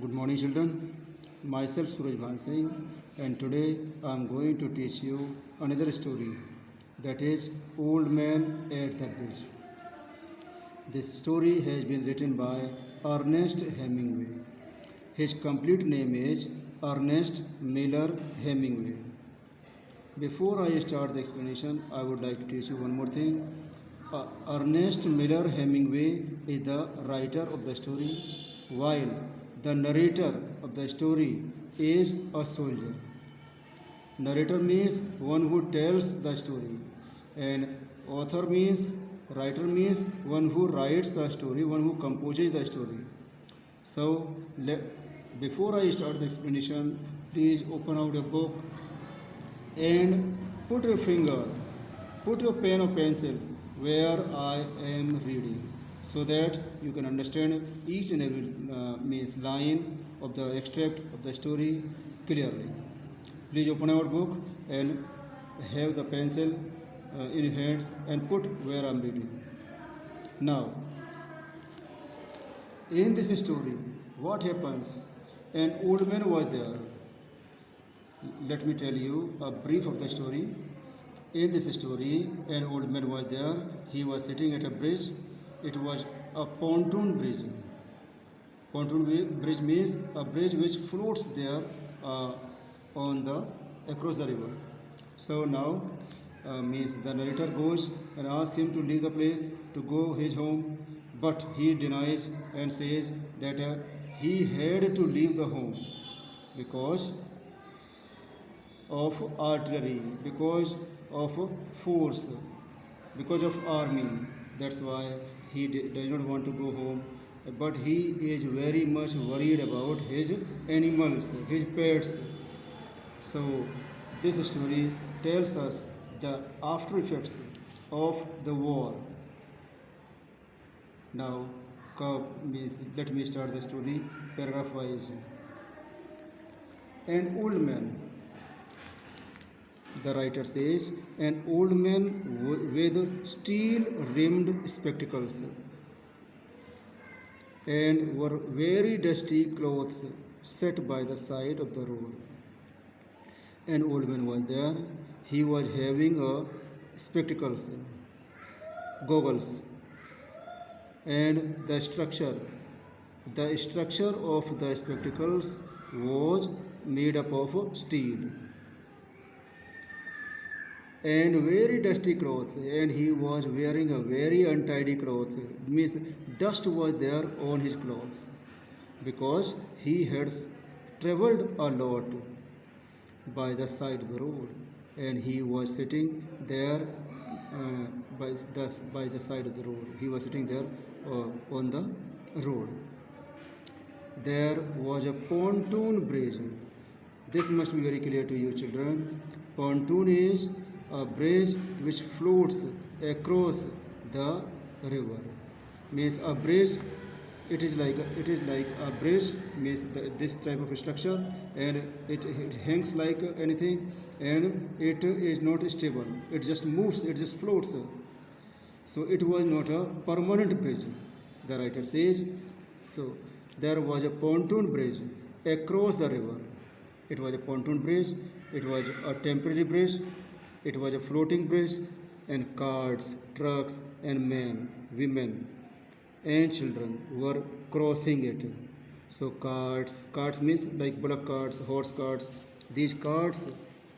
Good morning, children. Myself Suraj Bhan Singh, and today I am going to teach you another story, that is Old Man at the Bridge. This story has been written by Ernest Hemingway. His complete name is Ernest Miller Hemingway. Before I start the explanation, I would like to teach you one more thing. Ernest Miller Hemingway is the writer of the story, while the narrator of the story is a soldier. Narrator means one who tells the story, and author means writer means one who writes the story, one who composes the story. So, before I start the explanation, please open out a book and put your finger, put your pen or pencil where I am reading, so that you can understand each and every means line of the extract of the story clearly. Please open our book and have the pencil in your hands and put where I am reading. Now, in this story, what happens? An old man was there. Let me tell you a brief of the story. In this story, an old man was there. He was sitting at a bridge. It was a pontoon bridge. Pontoon bridge means a bridge which floats there on the across the river. So now means the narrator goes and asks him to leave the place to go his home, but he denies and says that he had to leave the home because of artillery, because of force, because of army. That's why he does not want to go home. But he is very much worried about his animals, his pets. So this story tells us the after effects of the war. Now, let me start the story paragraph wise. An old man, the writer says, an old man with steel rimmed spectacles and wore very dusty clothes sat by the side of the road. An old man was there. He was having a spectacles, goggles, and the structure of the spectacles was made up of steel and very dusty clothes, and he was wearing a very untidy clothes. Means dust was there on his clothes because he had traveled a lot by the side of the road, and he was sitting there by the side of the road. He was sitting there on the road. There was a pontoon bridge. This must be very clear to you, children. Pontoon is a bridge which floats across the river. Means a bridge. It is like a bridge. Means this type of structure, and it hangs like anything, and it is not stable. It just moves. It just floats. So it was not a permanent bridge. The writer says so. There was a pontoon bridge across the river. It was a pontoon bridge. It was a temporary bridge. It was a floating bridge, and carts, trucks, and men, women, and children were crossing it. So carts means like bullock carts, horse carts. These carts,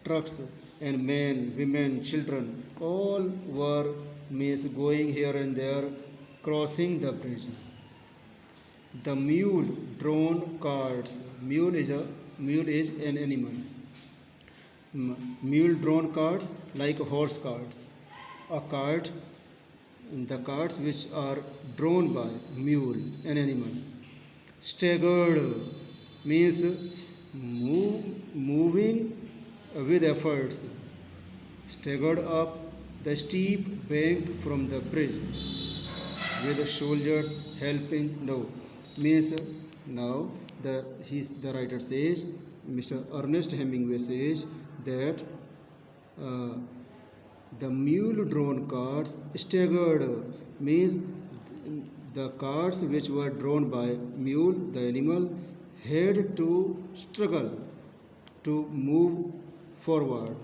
trucks, and men, women, children, all were means going here and there, crossing the bridge. The mule-drawn carts. Mule is an animal. Mule-drawn carts like horse carts. A cart, the carts which are drawn by mule, an animal. Staggered means moving with efforts. Staggered up the steep bank from the bridge with the soldiers helping. No, means now the writer says, Mr. Ernest Hemingway says that the mule-drawn carts staggered means the carts which were drawn by mule, the animal, had to struggle to move forward.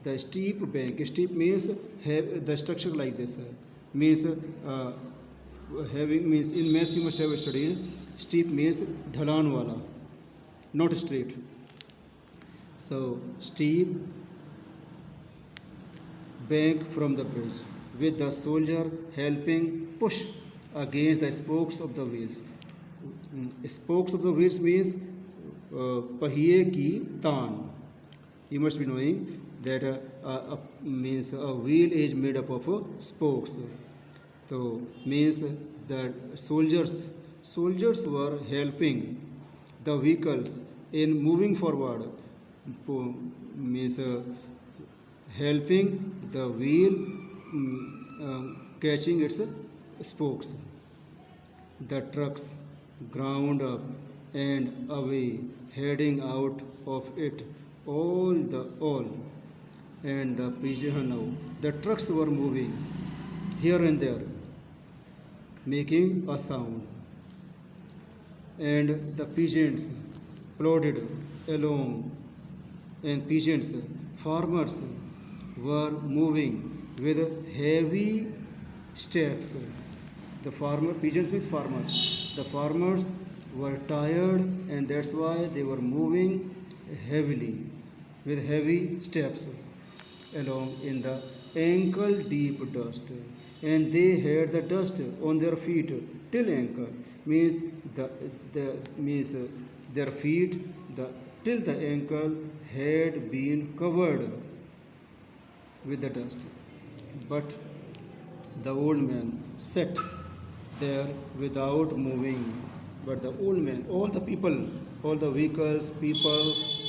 The steep bank, steep means have the structure like this, means having means in maths you must have studied. Steep means dhalan wala, not straight. So steep bank from the bridge, with the soldier helping push against the spokes of the wheels. Spokes of the wheels means pahiye ki taan. You must be knowing that means a wheel is made up of spokes. So means that soldiers were helping the vehicles in moving forward. Means helping the wheel catching its spokes. The trucks ground up and away, heading out of it all, and the pigeon now. The trucks were moving here and there, making a sound, and the pigeons plodded along, and pigeons, farmers, were moving with heavy steps. The pigeons means farmers. The farmers were tired, and that's why they were moving heavily, with heavy steps along in the ankle deep dust. And they had the dust on their feet till ankle, means the means their feet till the ankle had been covered with the dust. But the old man sat there without moving. But the old man, all the people, all the vehicles,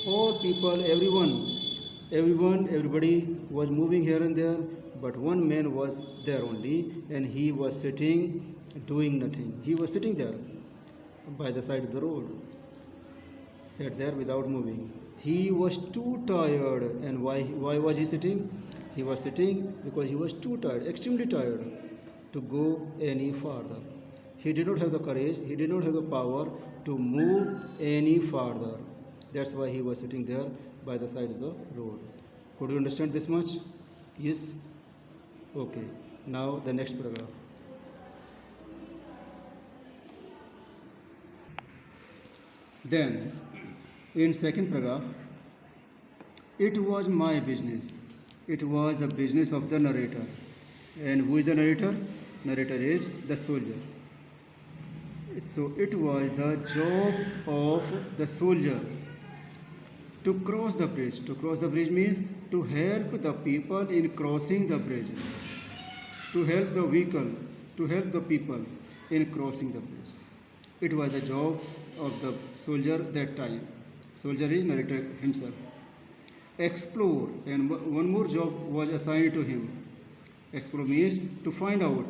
all people, everybody was moving here and there, but one man was there only, and he was sitting, doing nothing. He was sitting there by the side of the road, sat there without moving. He was too tired, and why was he sitting? He was sitting because he was too tired, extremely tired, to go any farther. He did not have the courage, he did not have the power to move any farther. That's why he was sitting there by the side of the road. Could you understand this much? Yes? Okay. Now the next paragraph. Then, in second paragraph, it was my business. It was the business of the narrator. And who is the narrator? Narrator is the soldier. So it was the job of the soldier to cross the bridge. To cross the bridge means to help the people in crossing the bridge. To help the vehicle, to help the people in crossing the bridge. It was the job of the soldier that time. Soldier is narrator himself. Explore, and one more job was assigned to him. Explore means to find out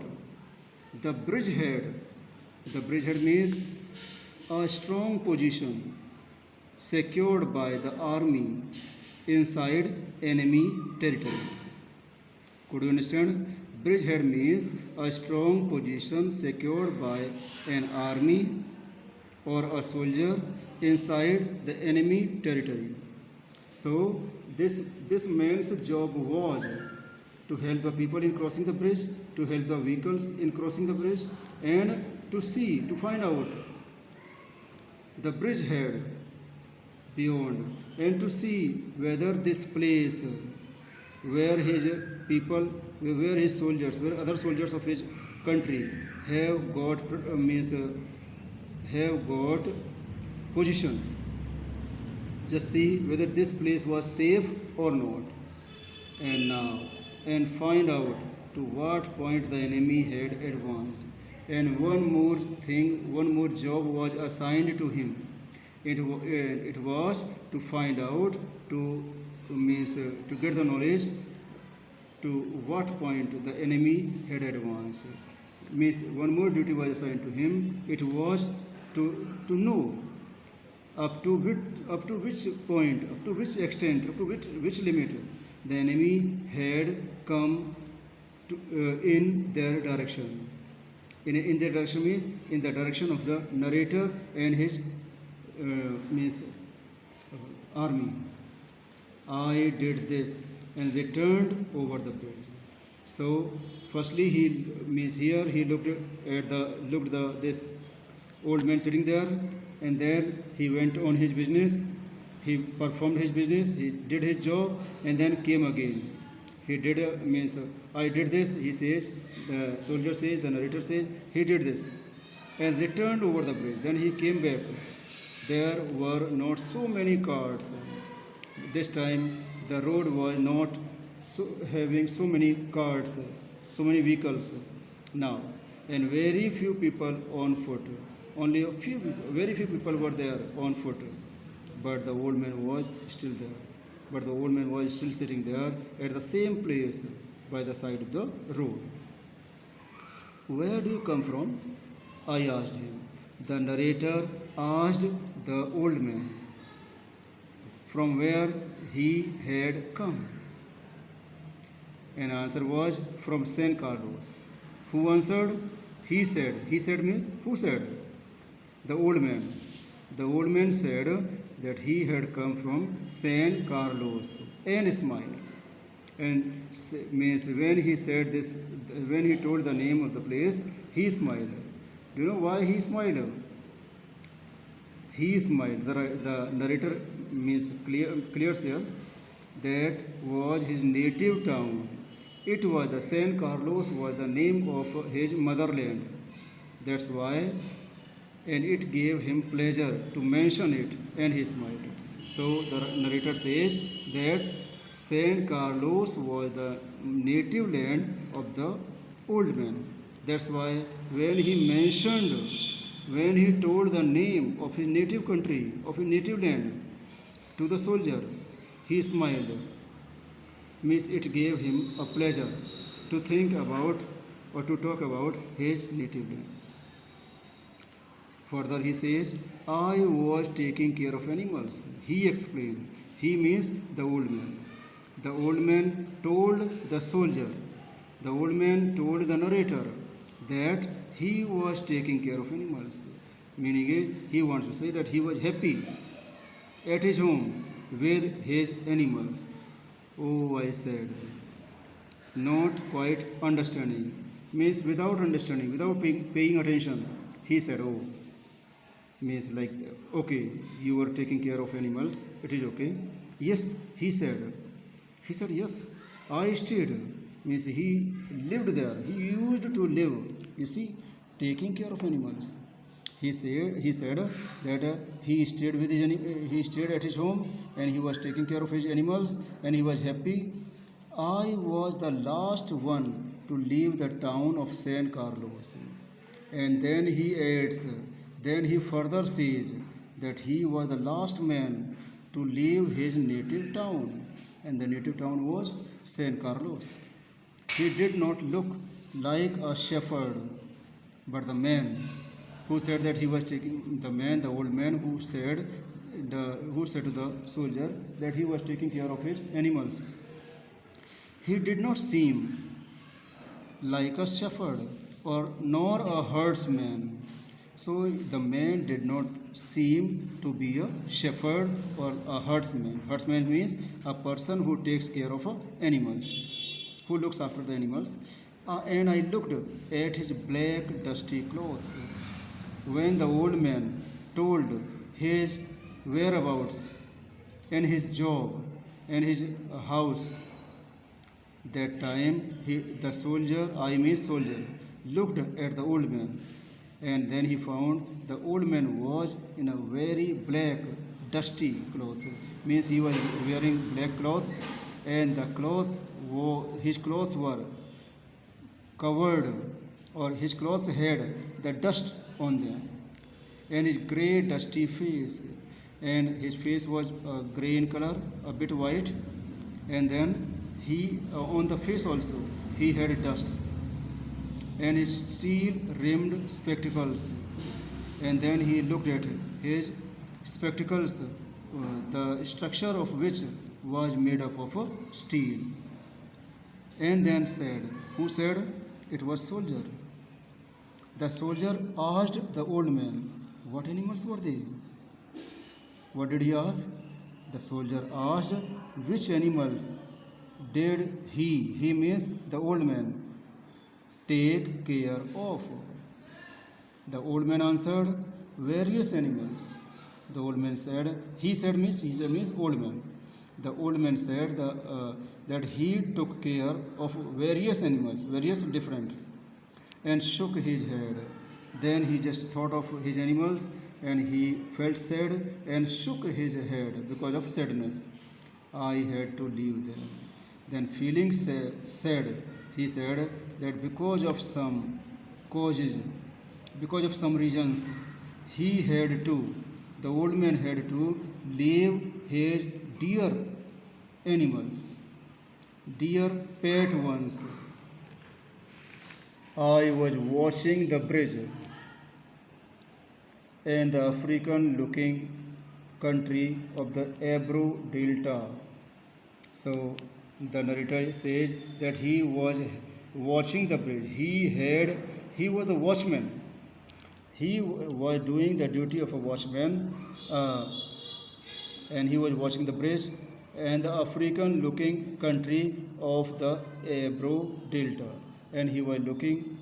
the bridgehead. The bridgehead means a strong position secured by the army inside enemy territory. Could you understand? Bridgehead means a strong position secured by an army or a soldier inside the enemy territory. So this man's job was to help the people in crossing the bridge, to help the vehicles in crossing the bridge, and to find out the bridgehead beyond, and to see whether this place where his people, where his soldiers, where other soldiers of his country have got have got position. Just see whether this place was safe or not, and find out to what point the enemy had advanced. And one more thing, one more job was assigned to him. It was to find out, to get the knowledge to what point the enemy had advanced. Means one more duty was assigned to him. It was to know up to which point, up to which extent, up to which limit the enemy had come to, in their direction. In their direction means in the direction of the narrator and his means army. I did this, and they turned over the bridge. So, firstly, he means here he looked the this old man sitting there, and then he went on his business. He performed his business. He did his job, and then came again. He did means I did this. He says, the soldier says, the narrator says, he did this, and returned over the bridge. Then he came back. There were not so many carts. This time the road was not having so many carts, so many vehicles now, and very few people on foot. Only very few people were there on foot. But the old man was still there. But the old man was still sitting there at the same place by the side of the road. Where do you come from? I asked him. The narrator asked the old man from where he had come. And answer was from San Carlos. Who answered? He said. He said means who said? The old man. The old man said that he had come from San Carlos and smiled. And means when he said this, when he told the name of the place, he smiled. Do you know why he smiled? He smiled. The narrator means clears here that was his native town. It was the San Carlos was the name of his motherland. That's why, and it gave him pleasure to mention it, and he smiled. So the narrator says that San Carlos was the native land of the old man. That's why when he mentioned, when he told the name of his native country, of his native land to the soldier, he smiled. Means it gave him a pleasure to think about or to talk about his native land. Further, he says, I was taking care of animals. He explained. He means the old man. The old man told the soldier, the old man told the narrator that he was taking care of animals. Meaning, he wants to say that he was happy at his home with his animals. Oh, I said, not quite understanding. Means without understanding, without paying attention. He said, oh, means like, okay, you were taking care of animals, it is okay. Yes, he said. He said, yes, I stayed. Means he lived there. He used to live, you see, taking care of animals. He said that he stayed at his home and he was taking care of his animals and he was happy. I was the last one to leave the town of San Carlos. And then he adds, then he further says that he was the last man to leave his native town, and the native town was San Carlos. He did not look like a shepherd, but the man who said that he was taking the old man who said to the soldier that he was taking care of his animals. He did not seem like a shepherd or nor a herdsman. So the man did not seem to be a shepherd or a herdsman. Herdsman means a person who takes care of animals, who looks after the animals. And I looked at his black dusty clothes. When the old man told his whereabouts and his job and his house, that time the soldier, looked at the old man, and then he found the old man was in a very black, dusty clothes. Means he was wearing black clothes, and his clothes were covered, or his clothes had the dust on them, and his grey, dusty face, and his face was grey in color, a bit white, and then he on the face also he had dust, and his steel rimmed spectacles, and then he looked at his spectacles, the structure of which was made up of steel, and then said, who said? It was soldier. The soldier asked the old man, what animals were they? What did he ask? The soldier asked, which animals did he means the old man, take care of? The old man answered, various animals. The old man said, he said means old man. The old man said that he took care of various animals, various different, and shook his head. Then he just thought of his animals and he felt sad and shook his head because of sadness. I had to leave them. Then, feeling sad, he said that causes, because of some reasons, the old man had to leave his dear animals, dear pet ones. I was watching the bridge and the African looking country of the Ebro Delta. So the narrator says that he was watching the bridge. He was the watchman. He was doing the duty of a watchman, and he was watching the bridge and the African looking country of the Ebro Delta. And he was looking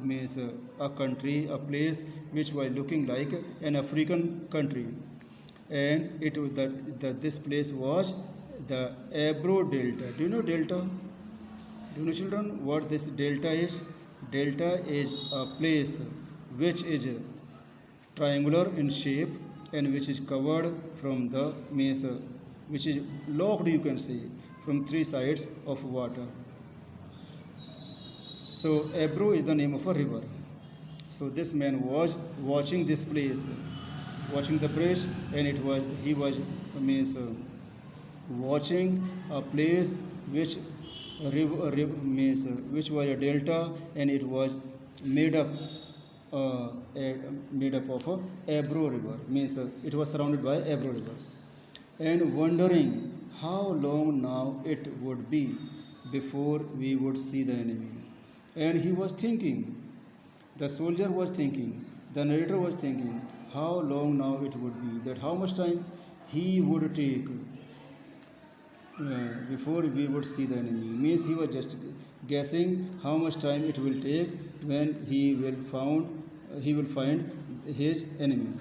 means a country, a place which was looking like an African country, and this place was the Ebro Delta. Do you know delta? Do you know, children, what this delta is? Delta is a place which is triangular in shape and which is covered from the means which is locked, you can say, from three sides of water. So Ebro is the name of a river. So this man was watching this place, watching the bridge, and he was watching a place which which was a delta, and it was made up of a Ebro river. It was surrounded by Ebro river, and wondering how long now it would be before we would see the enemy. And he was thinking, the soldier was thinking, the narrator was thinking, how long now it would be, that how much time he would take before we would see the enemy. He was just guessing how much time it will take when he will find his enemy,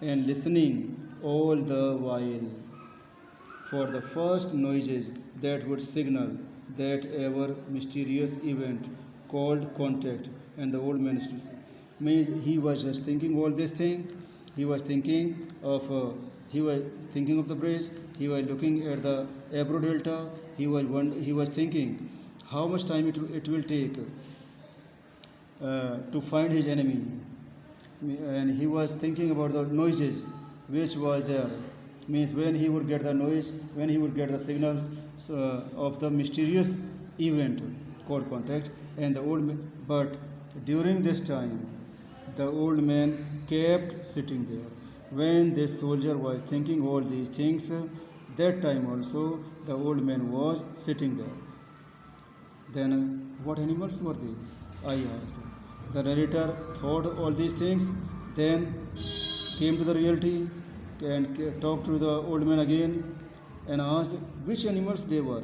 and listening all the while for the first noises that would signal that ever mysterious event called contact. And the old man he was just thinking all this thing. He was thinking of the bridge. He was looking at the Ebro Delta. He was thinking how much time it will take to find his enemy, and he was thinking about the noises which was there. When he would get the noise, when he would get the signal of the mysterious event called contact. And but during this time, the old man kept sitting there. When this soldier was thinking all these things, that time also the old man was sitting there. Then what animals were they? I asked. The narrator thought all these things, then came to the reality and talked to the old man again and asked which animals they were.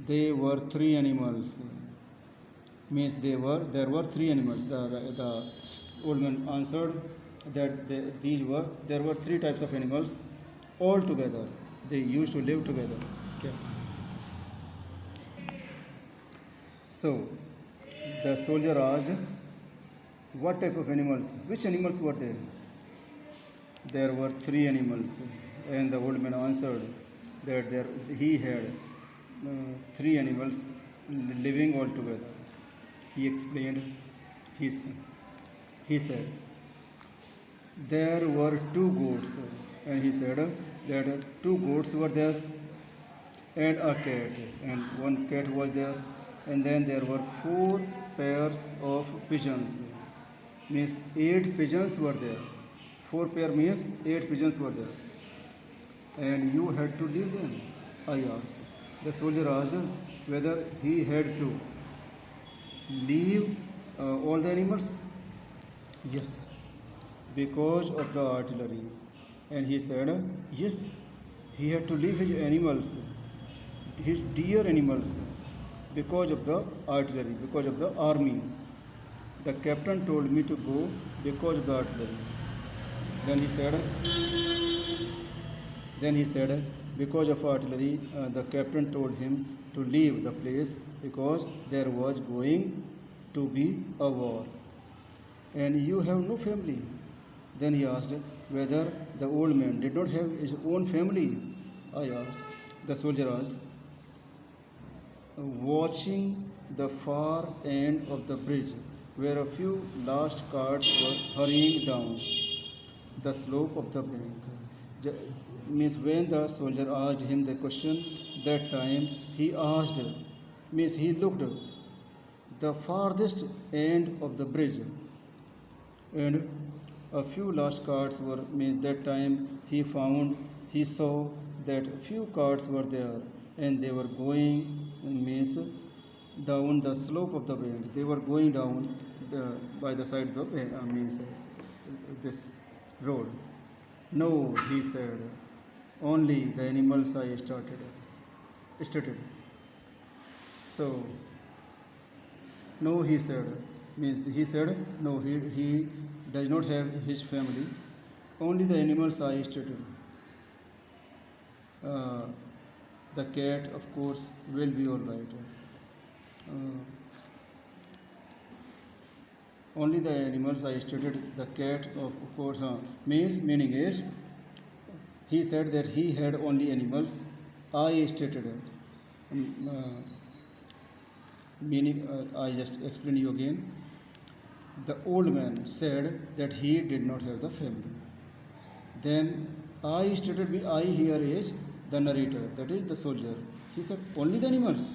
They were three animals. There were three animals. The old man answered that there were three types of animals all together. They used to live together. Okay. So the soldier asked, what type of animals? Which animals were there? There were three animals, and the old man answered that he had three animals living all together. He explained. He said there were two goats, and he said that two goats were there, and a cat, and one cat was there, and then there were four pairs of pigeons. 8 pigeons were there. 4 pair means 8 pigeons were there. And you had to leave them? I asked. The soldier asked whether he had to leave all the animals. Yes. because of the artillery. And he said, yes, he had to leave his animals, his dear animals, because of the artillery, because of the army. The captain told me to go because of the artillery. Then he said, because of artillery, the captain told him to leave the place because there was going to be a war. And you have no family. Then he asked whether the old man did not have his own family. I asked. The soldier asked, watching the far end of the bridge where a few last carts were hurrying down the slope of the bank. Means when the soldier asked him the question, that time he asked, means he looked the farthest end of the bridge, and a few last carts were, means that time he saw that few carts were there, and they were going, means down the slope of the bank. They were going down by the side of the bank, means this road. No, he said, only the animals I started. So, no, he said, means he said, no, he does not have his family, only the animals I started. The cat, of course, will be all right. Only the animals I studied, the cat, of course, meaning is, he said that he had only animals. I stated, meaning, I just explain you again. The old man said that he did not have the family. Then I stated, I here is the narrator, that is the soldier. He said, only the animals.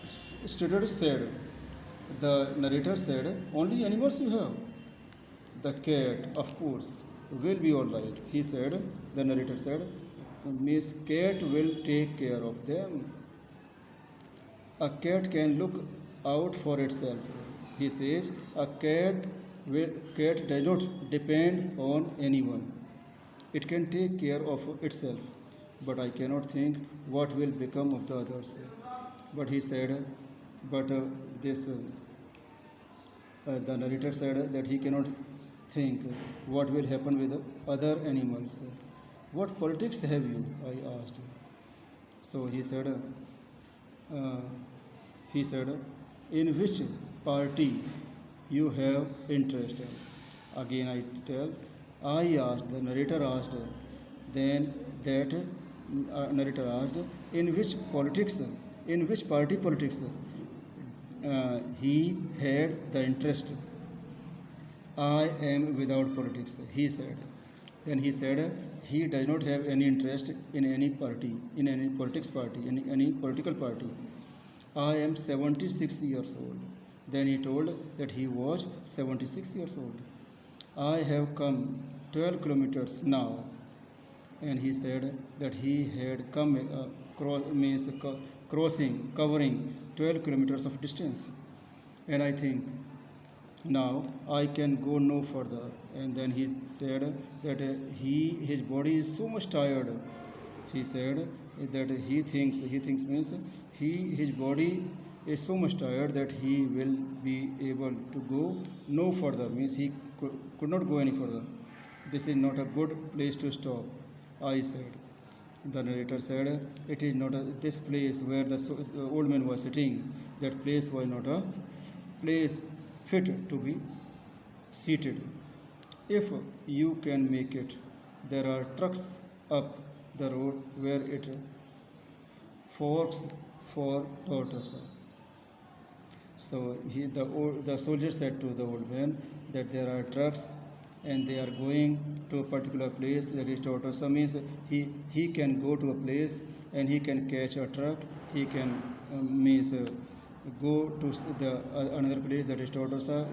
Stated said, the narrator said, only animals you have. The cat, of course, will be all right. He said, the narrator said, Miss Cat will take care of them. A cat can look out for itself. He says, a cat does not depend on anyone. It can take care of itself, but I cannot think what will become of the others. But he said, but the narrator said that he cannot think what will happen with other animals. What politics have you? I asked. So he said, in which party you have interest? Again I tell, I asked, the narrator asked, then that narrator asked, in which party politics he had the interest. I am without politics, he said. Then he said he does not have any interest in any party, in any politics party, in any political party. I am 76 years old. Then he told that he was 76 years old. I have come 12 kilometers now. And he said that he had come covering 12 kilometers of distance. And I think now I can go no further. And then he said that his body is so much tired. He said that he thinks means his body is so much tired that he will be able to go no further, means he could not go any further. This is not a good place to stop, I said. The narrator said, it is not this place where the old man was sitting, that place was not a place fit to be seated. If you can make it, there are trucks up the road where it forks for Tortosa. So the soldier said to the old man that there are trucks and they are going to a particular place, that is Tortosa, means he can go to a place and he can catch a truck, he can go to the another place, that is Tortosa.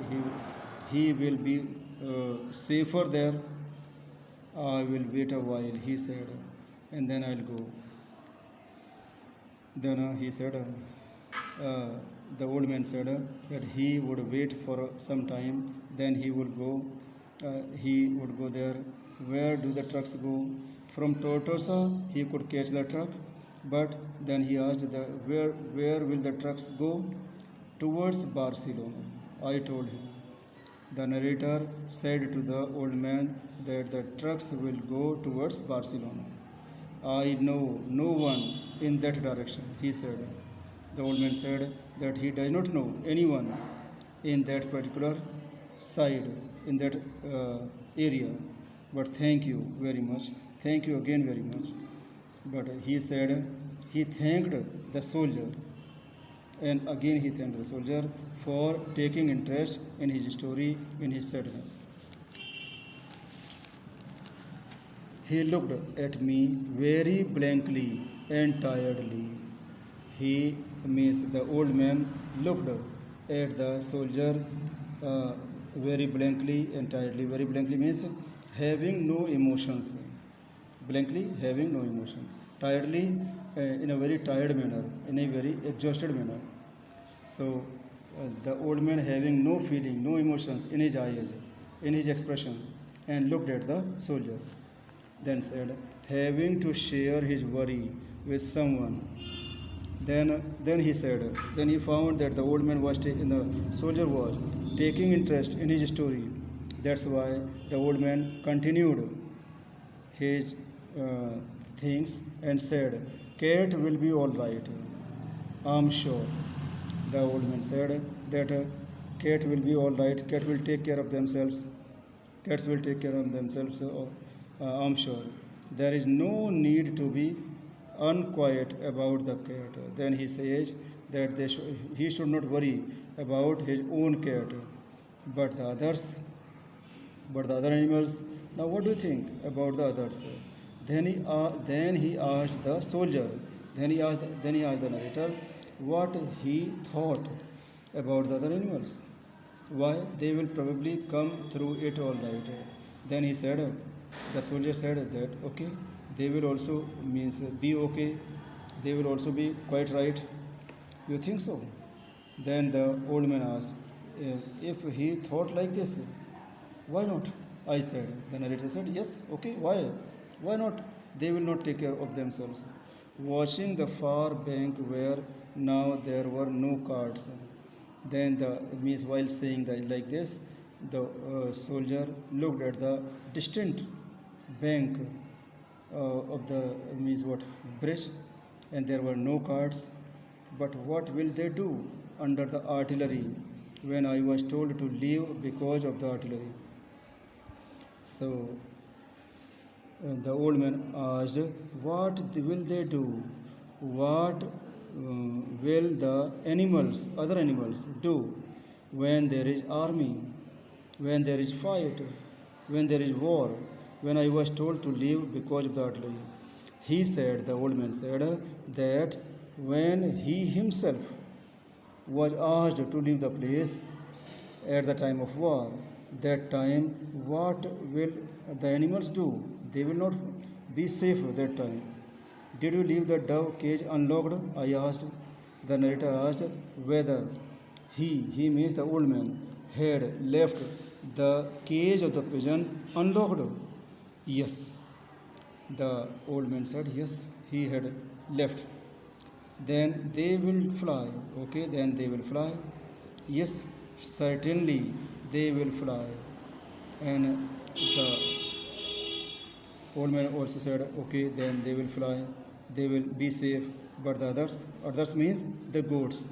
He will be safer there. I will wait a while, he said, and then I'll go. Then he said, the old man said that he would wait for some time, then he would go He would go there. Where do the trucks go? From Tortosa, he could catch the truck, but then he asked, where will the trucks go? Towards Barcelona. I told him. The narrator said to the old man that the trucks will go towards Barcelona. I know no one in that direction, he said. The old man said that he does not know anyone in that particular side, in that area. But thank you very much. Thank you again very much. But he said he thanked the soldier, and again he thanked the soldier for taking interest in his story, in his sadness. He looked at me very blankly and tiredly. He means the old man looked at the soldier very blankly and tiredly. Very blankly means having no emotions. Blankly, having no emotions. Tiredly, in a very tired manner, in a very exhausted manner. So, the old man having no feeling, no emotions in his eyes, in his expression, and looked at the soldier. Then said, having to share his worry with someone. Then he said, then he found that the old man was the soldier was taking interest in his story. That's why the old man continued his things and said, cat will be all right. I'm sure. The old man said that cat will be all right. Cat will take care of themselves. Cats will take care of themselves. I'm sure. There is no need to be unquiet about the cat. Then he says that he should not worry about his own cat, but the others, but the other animals. Now, what do you think about the others? Then he asked the soldier. Then he asked the narrator what he thought about the other animals. Why they will probably come through it all right. Then he said, the soldier said that okay, they will also means be okay. They will also be quite right. You think so? Then the old man asked, if he thought like this, why not? I said. The narrator said, yes, okay, why? Why not? They will not take care of themselves. Watching the far bank where now there were no carts. Then the means while saying that like this, the soldier looked at the distant bank of the means what bridge, and there were no carts. But what will they do under the artillery when I was told to leave because of the artillery? So the old man asked, what will they do? What will the animals, other animals, do when there is army, when there is fight, when there is war, when I was told to leave because of the artillery? He said, the old man said, that when he himself was asked to leave the place at the time of war, that time what will the animals do? They will not be safe at that time. Did you leave the dove cage unlocked? I asked. The narrator asked whether he means the old man, had left the cage of the pigeon unlocked. Yes. The old man said, yes, he had left. Then they will fly. Okay, then they will fly. Yes, certainly they will fly. And the old man also said, okay, then they will fly. They will be safe. But the others means the goats.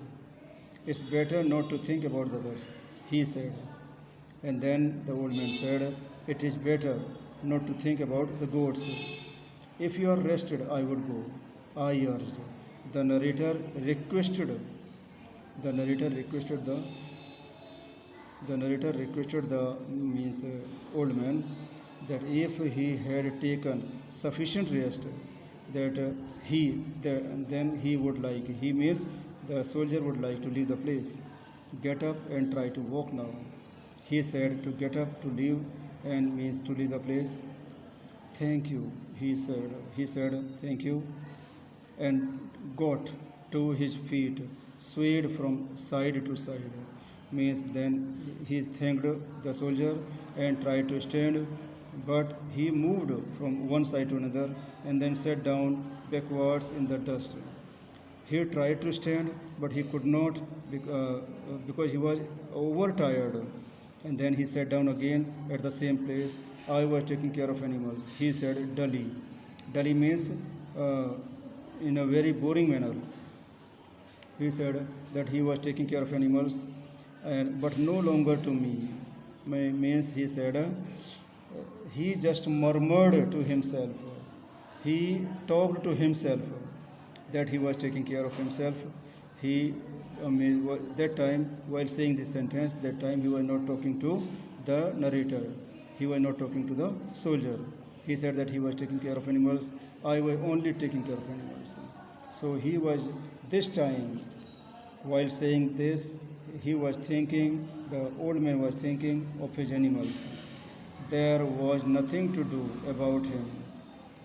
It's better not to think about the others, he said. And then the old man said, it is better not to think about the goats. If you are rested, I would go, I urged. The narrator requested the means old man that if he had taken sufficient rest, that then he would like, he means the soldier would like to leave the place. Get up and try to walk now. He said to get up to leave and means to leave the place. Thank you, he said thank you, and got to his feet, swayed from side to side. means then he thanked the soldier and tried to stand, but he moved from one side to another and then sat down backwards in the dust. He tried to stand, but he could not because he was overtired. And then he sat down again at the same place. I was taking care of animals. He said, dully. Dully means in a very boring manner. He said that he was taking care of animals, but no longer to me. Means he said, he just murmured to himself. He talked to himself that he was taking care of himself. He that time while saying this sentence, that time he was not talking to the narrator. He was not talking to the soldier. He said that he was taking care of animals. I was only taking care of animals. So he was this time while saying this, he was thinking, the old man was thinking of his animals. There was nothing to do about him.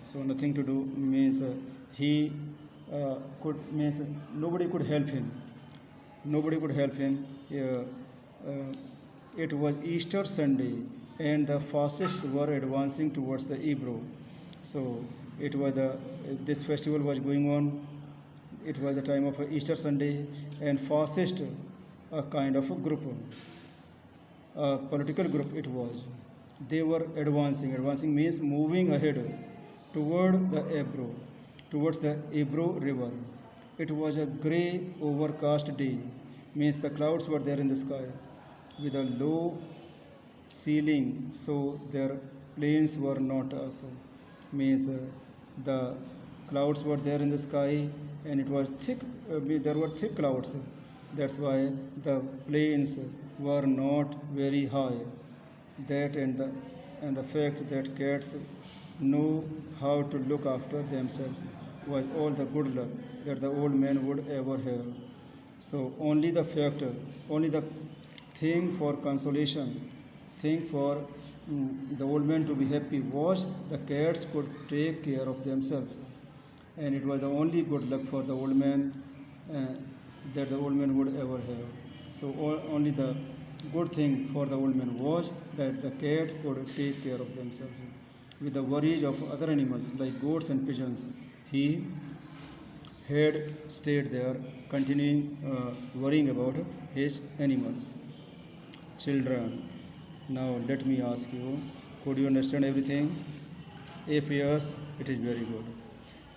So nothing to do means he means nobody could help him. Nobody could help him. It was Easter Sunday, and the fascists were advancing towards the Ebro. So it was this festival was going on. It was the time of Easter Sunday, and fascist, a kind of a group, a political group it was. They were advancing. Advancing means moving ahead toward the Ebro, towards the Ebro river. It was a grey, overcast day, means the clouds were there in the sky with a low ceiling, so their planes were not up. Means the clouds were there in the sky, and it was thick. There were thick clouds. That's why the planes were not very high. That and the fact that cats know how to look after themselves was all the good luck that the old man would ever have. So only the thing for consolation, thing for the old man to be happy was the cats could take care of themselves, and it was the only good luck for the old man that the old man would ever have. So only the good thing for the old man was that the cat could take care of themselves. With the worries of other animals like goats and pigeons, he had stayed there, continuing worrying about his animals. Children, now let me ask you, could you understand everything? If yes, it is very good.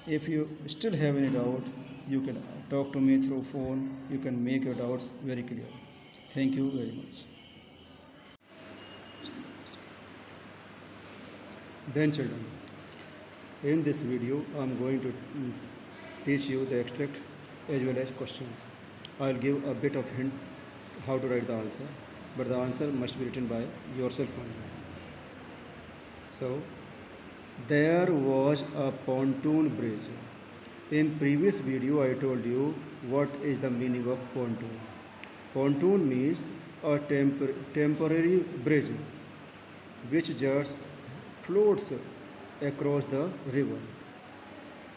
If you still have any doubt, you can talk to me through phone. You can make your doubts very clear. Thank you very much. Then children, in this video I am going to teach you the extract as well as questions. I will give a bit of hint how to write the answer, but the answer must be written by yourself only. So, there was a pontoon bridge. In previous video I told you what is the meaning of pontoon. Pontoon means a temporary bridge which just floats across the river.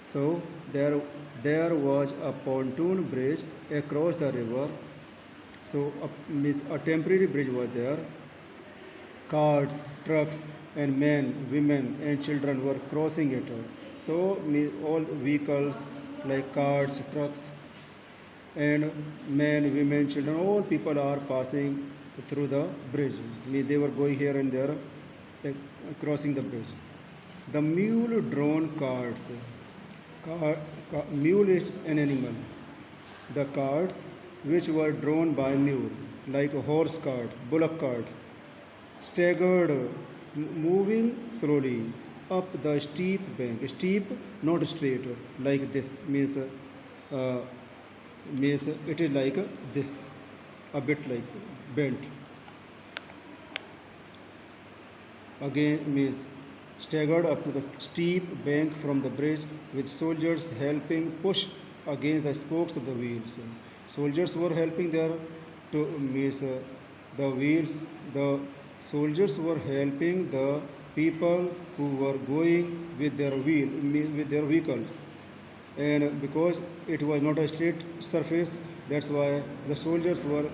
So there was a pontoon bridge across the river. So a temporary bridge was there. Carts, trucks, and men, women, and children were crossing it. So all vehicles like carts, trucks, and men, women, children, all people are passing through the bridge. They were going here and there, crossing the bridge. The mule-drawn carts. Mule is an animal. The carts which were drawn by mule, like a horse cart, bullock cart, staggered, moving slowly up the steep bank. Steep, not straight, like this. Means it is like this, a bit like bent. Again means staggered up to the steep bank from the bridge, with soldiers helping push against the spokes of the wheels. Soldiers were helping there to means the wheels. The soldiers were helping the people who were going with their vehicles, and because it was not a straight surface, that's why the soldiers were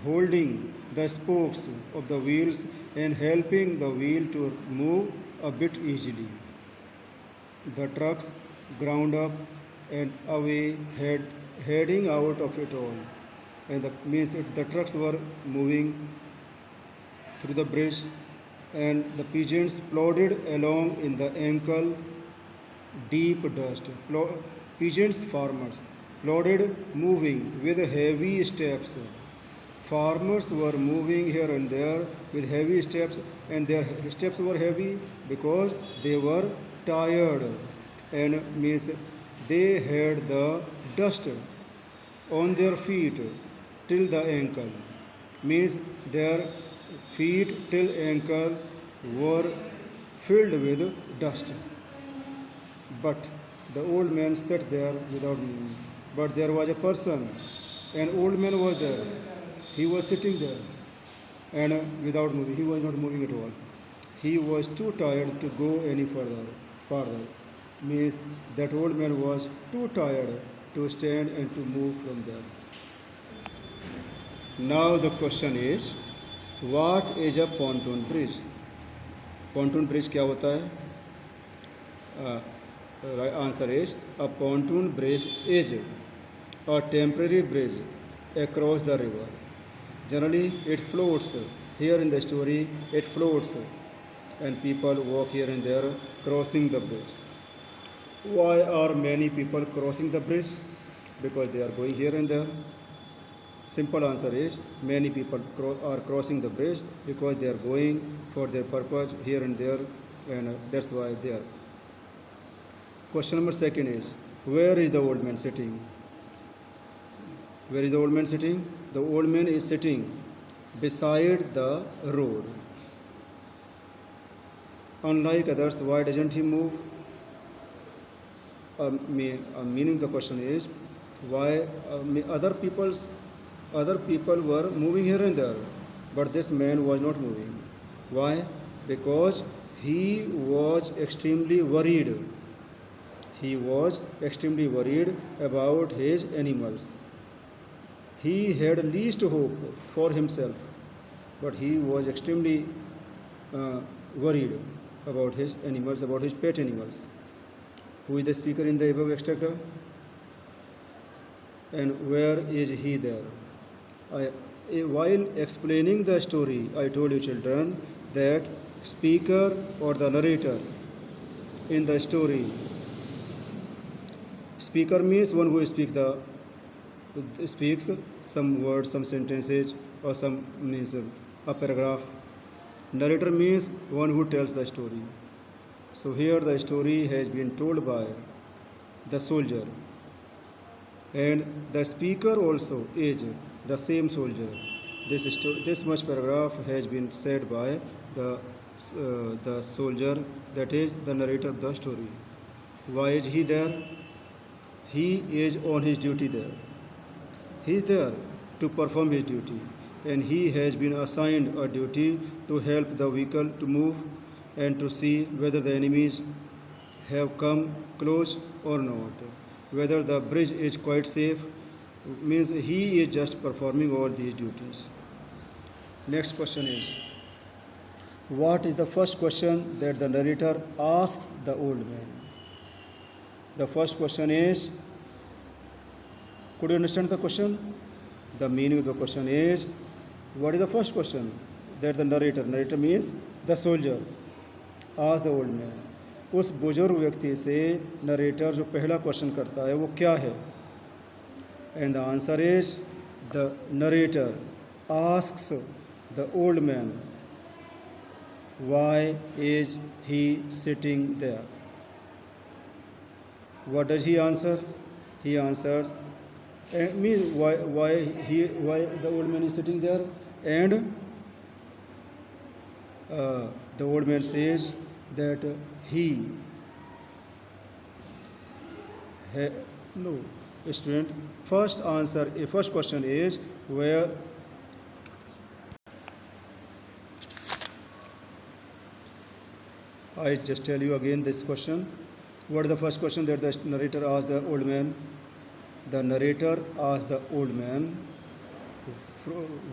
holding the spokes of the wheels and helping the wheel to move a bit easily. The trucks ground up and away, heading out of it all. And the trucks were moving through the bridge, and the pigeons plodded along in the ankle deep dust. Pigeons, farmers, plodded, moving with heavy steps. Farmers were moving here and there with heavy steps, and their steps were heavy because they were tired, and means they had the dust on their feet till the ankle. Means their feet till ankle were filled with dust. But the old man sat there without moving. But there was a person, an old man was there. He was sitting there and without moving. He was not moving at all. He was too tired to go any further. Farther means that old man was too tired to stand and to move from there. Now the question is, what is a pontoon bridge? Pontoon bridge क्या होता है? Right answer is, a pontoon bridge is a temporary bridge across the river. Generally, it floats. Here in the story, it floats, and people walk here and there crossing the bridge. Why are many people crossing the bridge? Because they are going here and there. Simple answer is, many people are crossing the bridge because they are going for their purpose here and there, and that's why they are. Question number second is, where is the old man sitting? Where is the old man sitting? The old man is sitting beside the road. Unlike others, why doesn't he move? Meaning the question is, why other people were moving here and there, but this man was not moving. Why? Because he was extremely worried. He was extremely worried about his animals. He had least hope for himself, but he was extremely worried about his animals, about his pet animals. Who is the speaker in the above extractor? And where is he there? While explaining the story, I told you children that speaker or the narrator in the story, speaker means one who speaks some words, some sentences, or some means a paragraph. Narrator means one who tells the story. So here the story has been told by the soldier, and the speaker also is the same soldier. This much paragraph has been said by the soldier, that is the narrator of the story. Why is he there? He is on his duty there. He is there to perform his duty, and he has been assigned a duty to help the vehicle to move and to see whether the enemies have come close or not, whether the bridge is quite safe. Means he is just performing all these duties. Next question is, what is the first question that the narrator asks the old man? The first question is, could you understand the question? The meaning of the question is, what is the first question that the narrator means the soldier, asks the old man? उस बुजुर्ग व्यक्ति से narrator जो पहला question करता है वो क्या है? And the answer is, the narrator asks the old man, why is he sitting there? What does he answer? He answers, means why the old man is sitting there, and the old man says that no, student, first question is, where I just tell you again this question. What is the first question that the narrator asked the old man? The narrator asked the old man,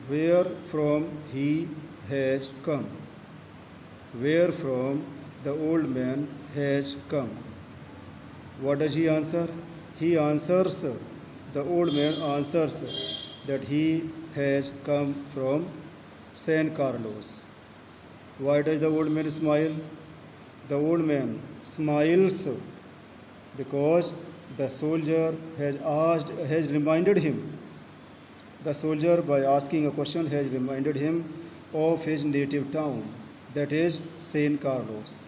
where from he has come. Where from the old man has come. What does he answer? He answers, the old man answers that he has come from San Carlos. Why does the old man smile? The old man smiles because the soldier has reminded him. The soldier, by asking a question, has reminded him of his native town, that is San Carlos.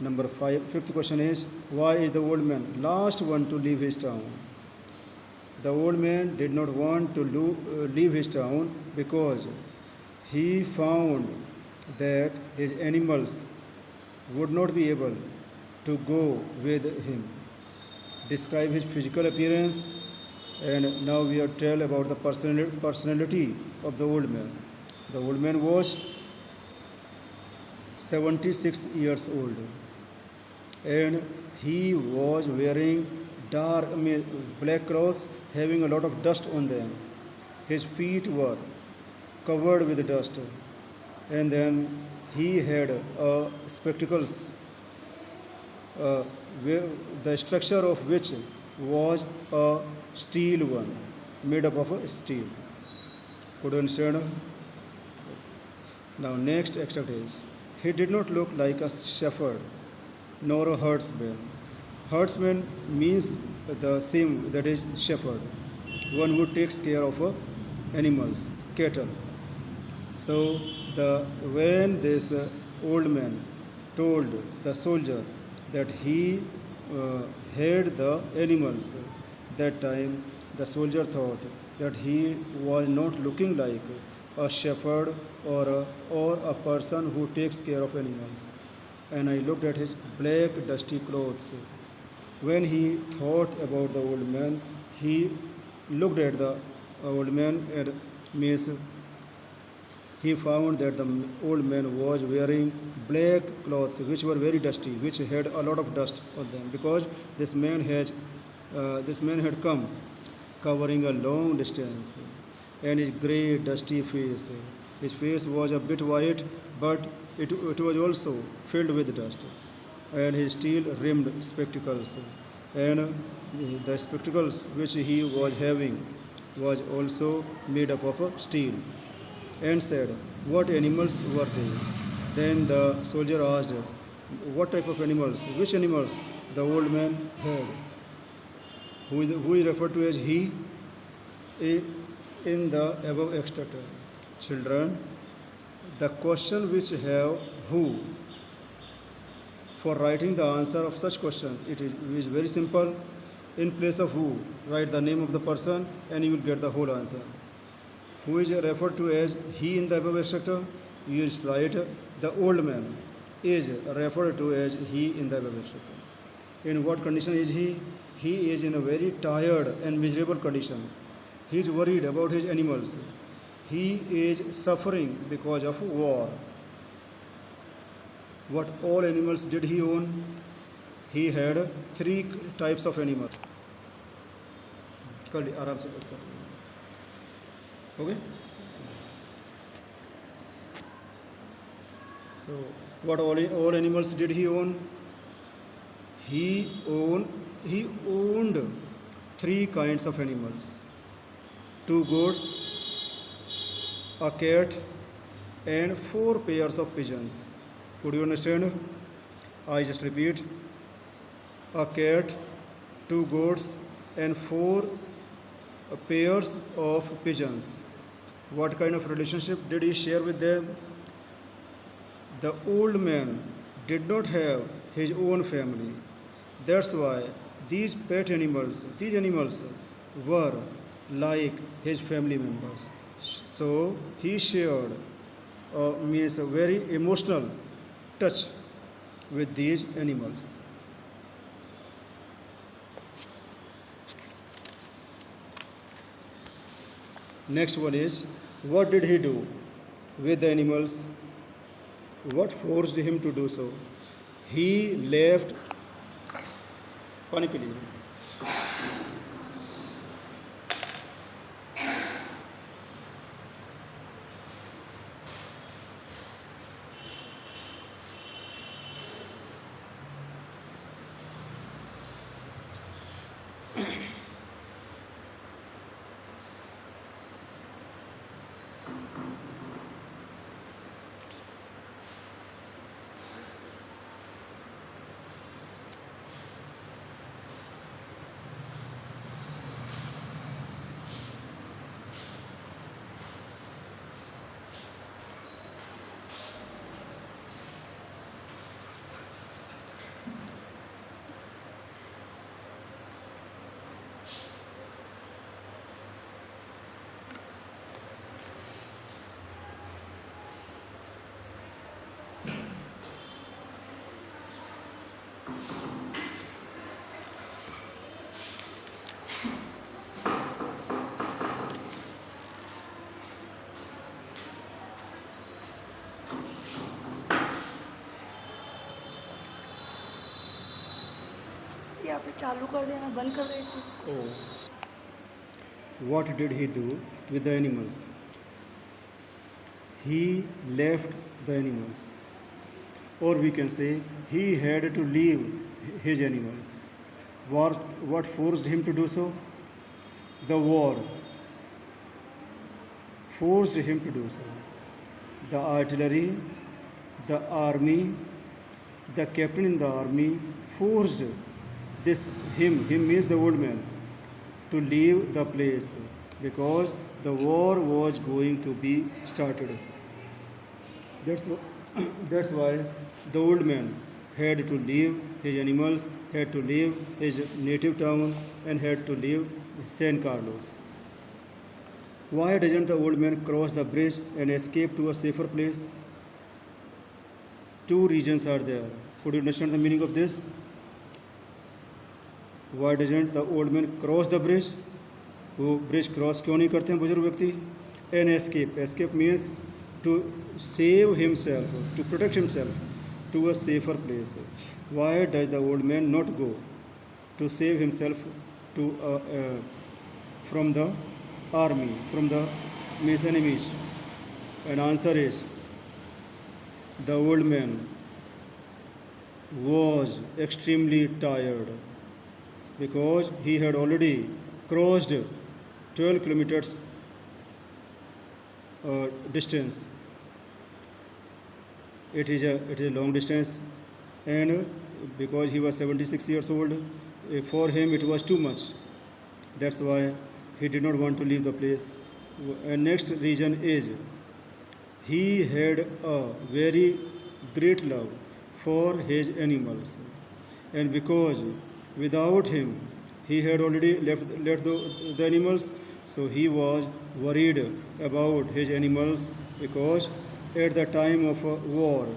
Fifth question is, why is the old man last one to leave his town? The old man did not want to leave his town because he found that his animals would not be able to go with him. Describe his physical appearance, and now we are tell about the personality of the old man. The old man was 76 years old, and he was wearing black clothes having a lot of dust on them. His feet were covered with dust, and then he had spectacles, the structure of which was a steel one, made up of a steel. Could you understand? Now next extract is, he did not look like a shepherd nor a herdsman. Herdsman means the same, that is shepherd, one who takes care of animals, cattle. So when this old man told the soldier that he had the animals, that time the soldier thought that he was not looking like a shepherd or a person who takes care of animals. And I looked at his black dusty clothes. When he thought about the old man, he looked at the old man and means he found that the old man was wearing black clothes which were very dusty, which had a lot of dust on them, because this man had come covering a long distance, and his grey dusty face. His face was a bit white, but it was also filled with dust, and his steel rimmed spectacles, and the spectacles which he was having was also made up of steel, and said, what animals were they? Then the soldier asked, what type of animals, which animals the old man had, who is referred to as he in the above extract. Children, the question which have who, for writing the answer of such question, it is very simple. In place of who, write the name of the person and you will get the whole answer. Who is referred to as he in the above extract, you just write the old man is referred to as he in the above extract. In what condition is he? He is in a very tired and miserable condition. He is worried about his animals. He is suffering because of war. What all animals did he own? He had 3 types of animals. Okay? So, what all animals did he own? He owned 3 kinds of animals: 2 goats, a cat, and 4 pairs of pigeons. Could you understand? I just repeat: a cat, 2 goats, and 4 pairs of pigeons. What kind of relationship did he share with them? The old man did not have his own family. That's why these animals were like his family members. So he shared means a very emotional touch with these animals. Next one is, what did he do with the animals? What forced him to do so? He left. या फिर चालू कर दिया, मैं बंद कर रही थी उसको। Oh, what did he do with the animals? He left the animals, or we can say he had to leave his animals. What forced him to do so? The war forced him to do so. The artillery, the army, the captain in the army forced him means the old man, to leave the place because the war was going to be started. That's why, that's why the old man had to leave his animals, had to leave his native town, and had to leave San Carlos. Why doesn't the old man cross the bridge and escape to a safer place? Two reasons are there. Could you understand the meaning of this? Why doesn't the old man cross the bridge? वो bridge cross क्यों नहीं करते हैं बुजुर्ग व्यक्ति? An escape, escape means to save himself, to protect himself to a safer place. Why does the old man not go to save himself to from the army, from the means enemies? And answer is the old man was extremely tired because he had already crossed 12 kilometers distance. It is a long distance, and because he was 76 years old, for him it was too much. That's why he did not want to leave the place. And next reason is he had a very great love for his animals, and because without him he had already left the animals, so he was worried about his animals, because at the time of a war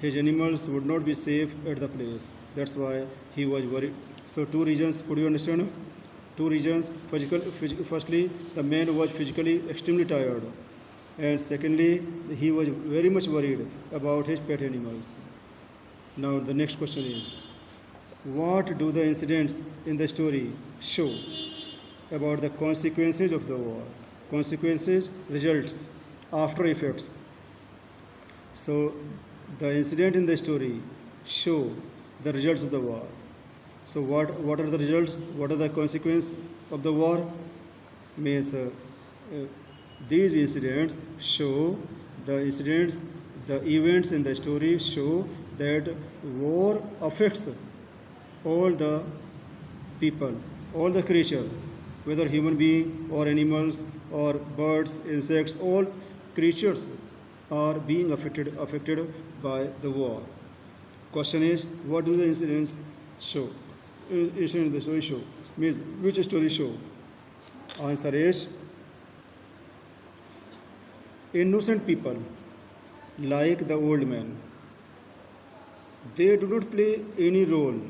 his animals would not be safe at the place. That's why he was worried. So two reasons, could you understand? Two reasons. Firstly, the man was physically extremely tired, and secondly, he was very much worried about his pet animals. Now the next question is, what do the incidents in the story show about the consequences of the war? Consequences, results, after effects. So the incident in the story show the results of the war. So what are the results? What are the consequences of the war? Means these incidents show, the events in the story show that war affects all the people, all the creatures, whether human being or animals or birds, insects, all creatures are being affected by the war. Question is, what do the incidents show? Incidents in the story show, means which story show? Answer is, innocent people like the old man, they do not play any role.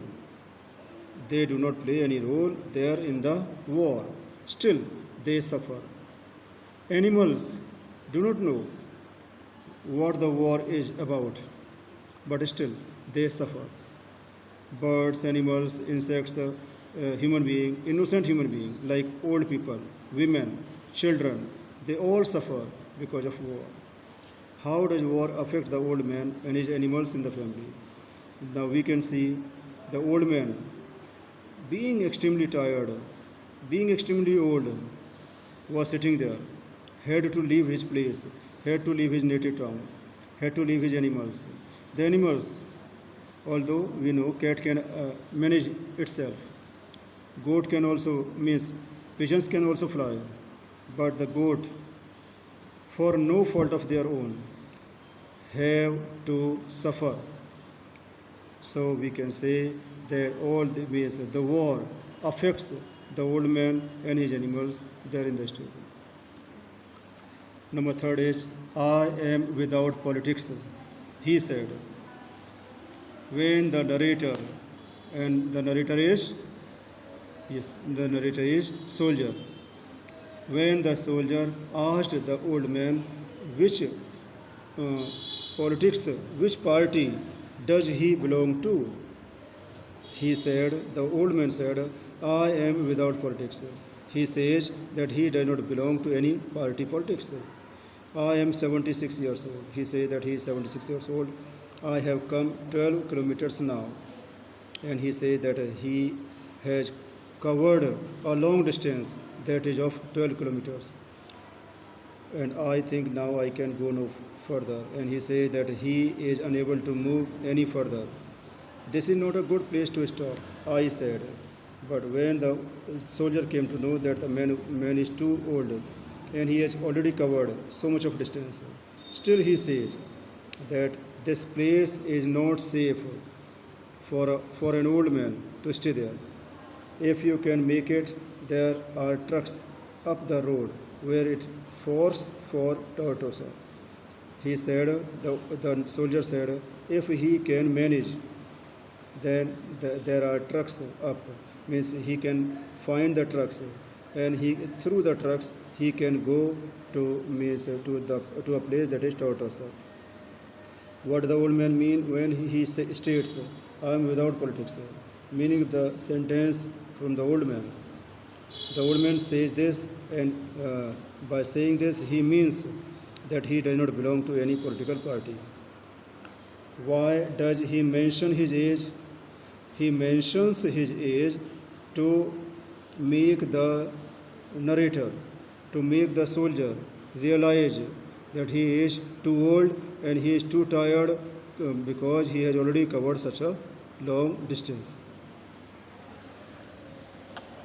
They do not play any role there in the war. Still, they suffer. Animals do not know what the war is about, but still they suffer. Birds, animals, insects, human being, innocent human being, like old people, women, children, they all suffer because of war. How does war affect the old man and his animals in the family? Now we can see the old man being extremely tired, being extremely old, was sitting there, had to leave his place, had to leave his native town, had to leave his animals. The animals, although we know cat can manage itself, goat can also, means pigeons can also fly, but the goat, for no fault of their own, have to suffer. So we can say that all the means the war affects the old man and his animals there in the story. Number third is, I am without politics, he said. When the narrator, and the narrator is, yes, the narrator is soldier. When the soldier asked the old man which politics, which party does he belong to, The old man said, I am without politics. He says that he does not belong to any party politics. I am 76 years old. He says that he is 76 years old. I have come 12 kilometers now. And he says that he has covered a long distance that is of 12 kilometers. And I think now I can go no further. And he says that he is unable to move any further. This is not a good place to stop, I said. But when the soldier came to know that the man is too old and he has already covered so much of distance, still he says that this place is not safe for an old man to stay there. If you can make it, there are trucks up the road where it forks for Tortosa. He said, the soldier said, if he can manage, then there are trucks up. Means he can find the trucks, and through the trucks he can go to a place that is Tortosa. What the old man mean when he states, I am without politics, meaning the sentence from the old man. The old man says this, and by saying this, he means that he does not belong to any political party. Why does he mention his age? He mentions his age to make the narrator, to make the soldier realize that he is too old and he is too tired because he has already covered such a long distance.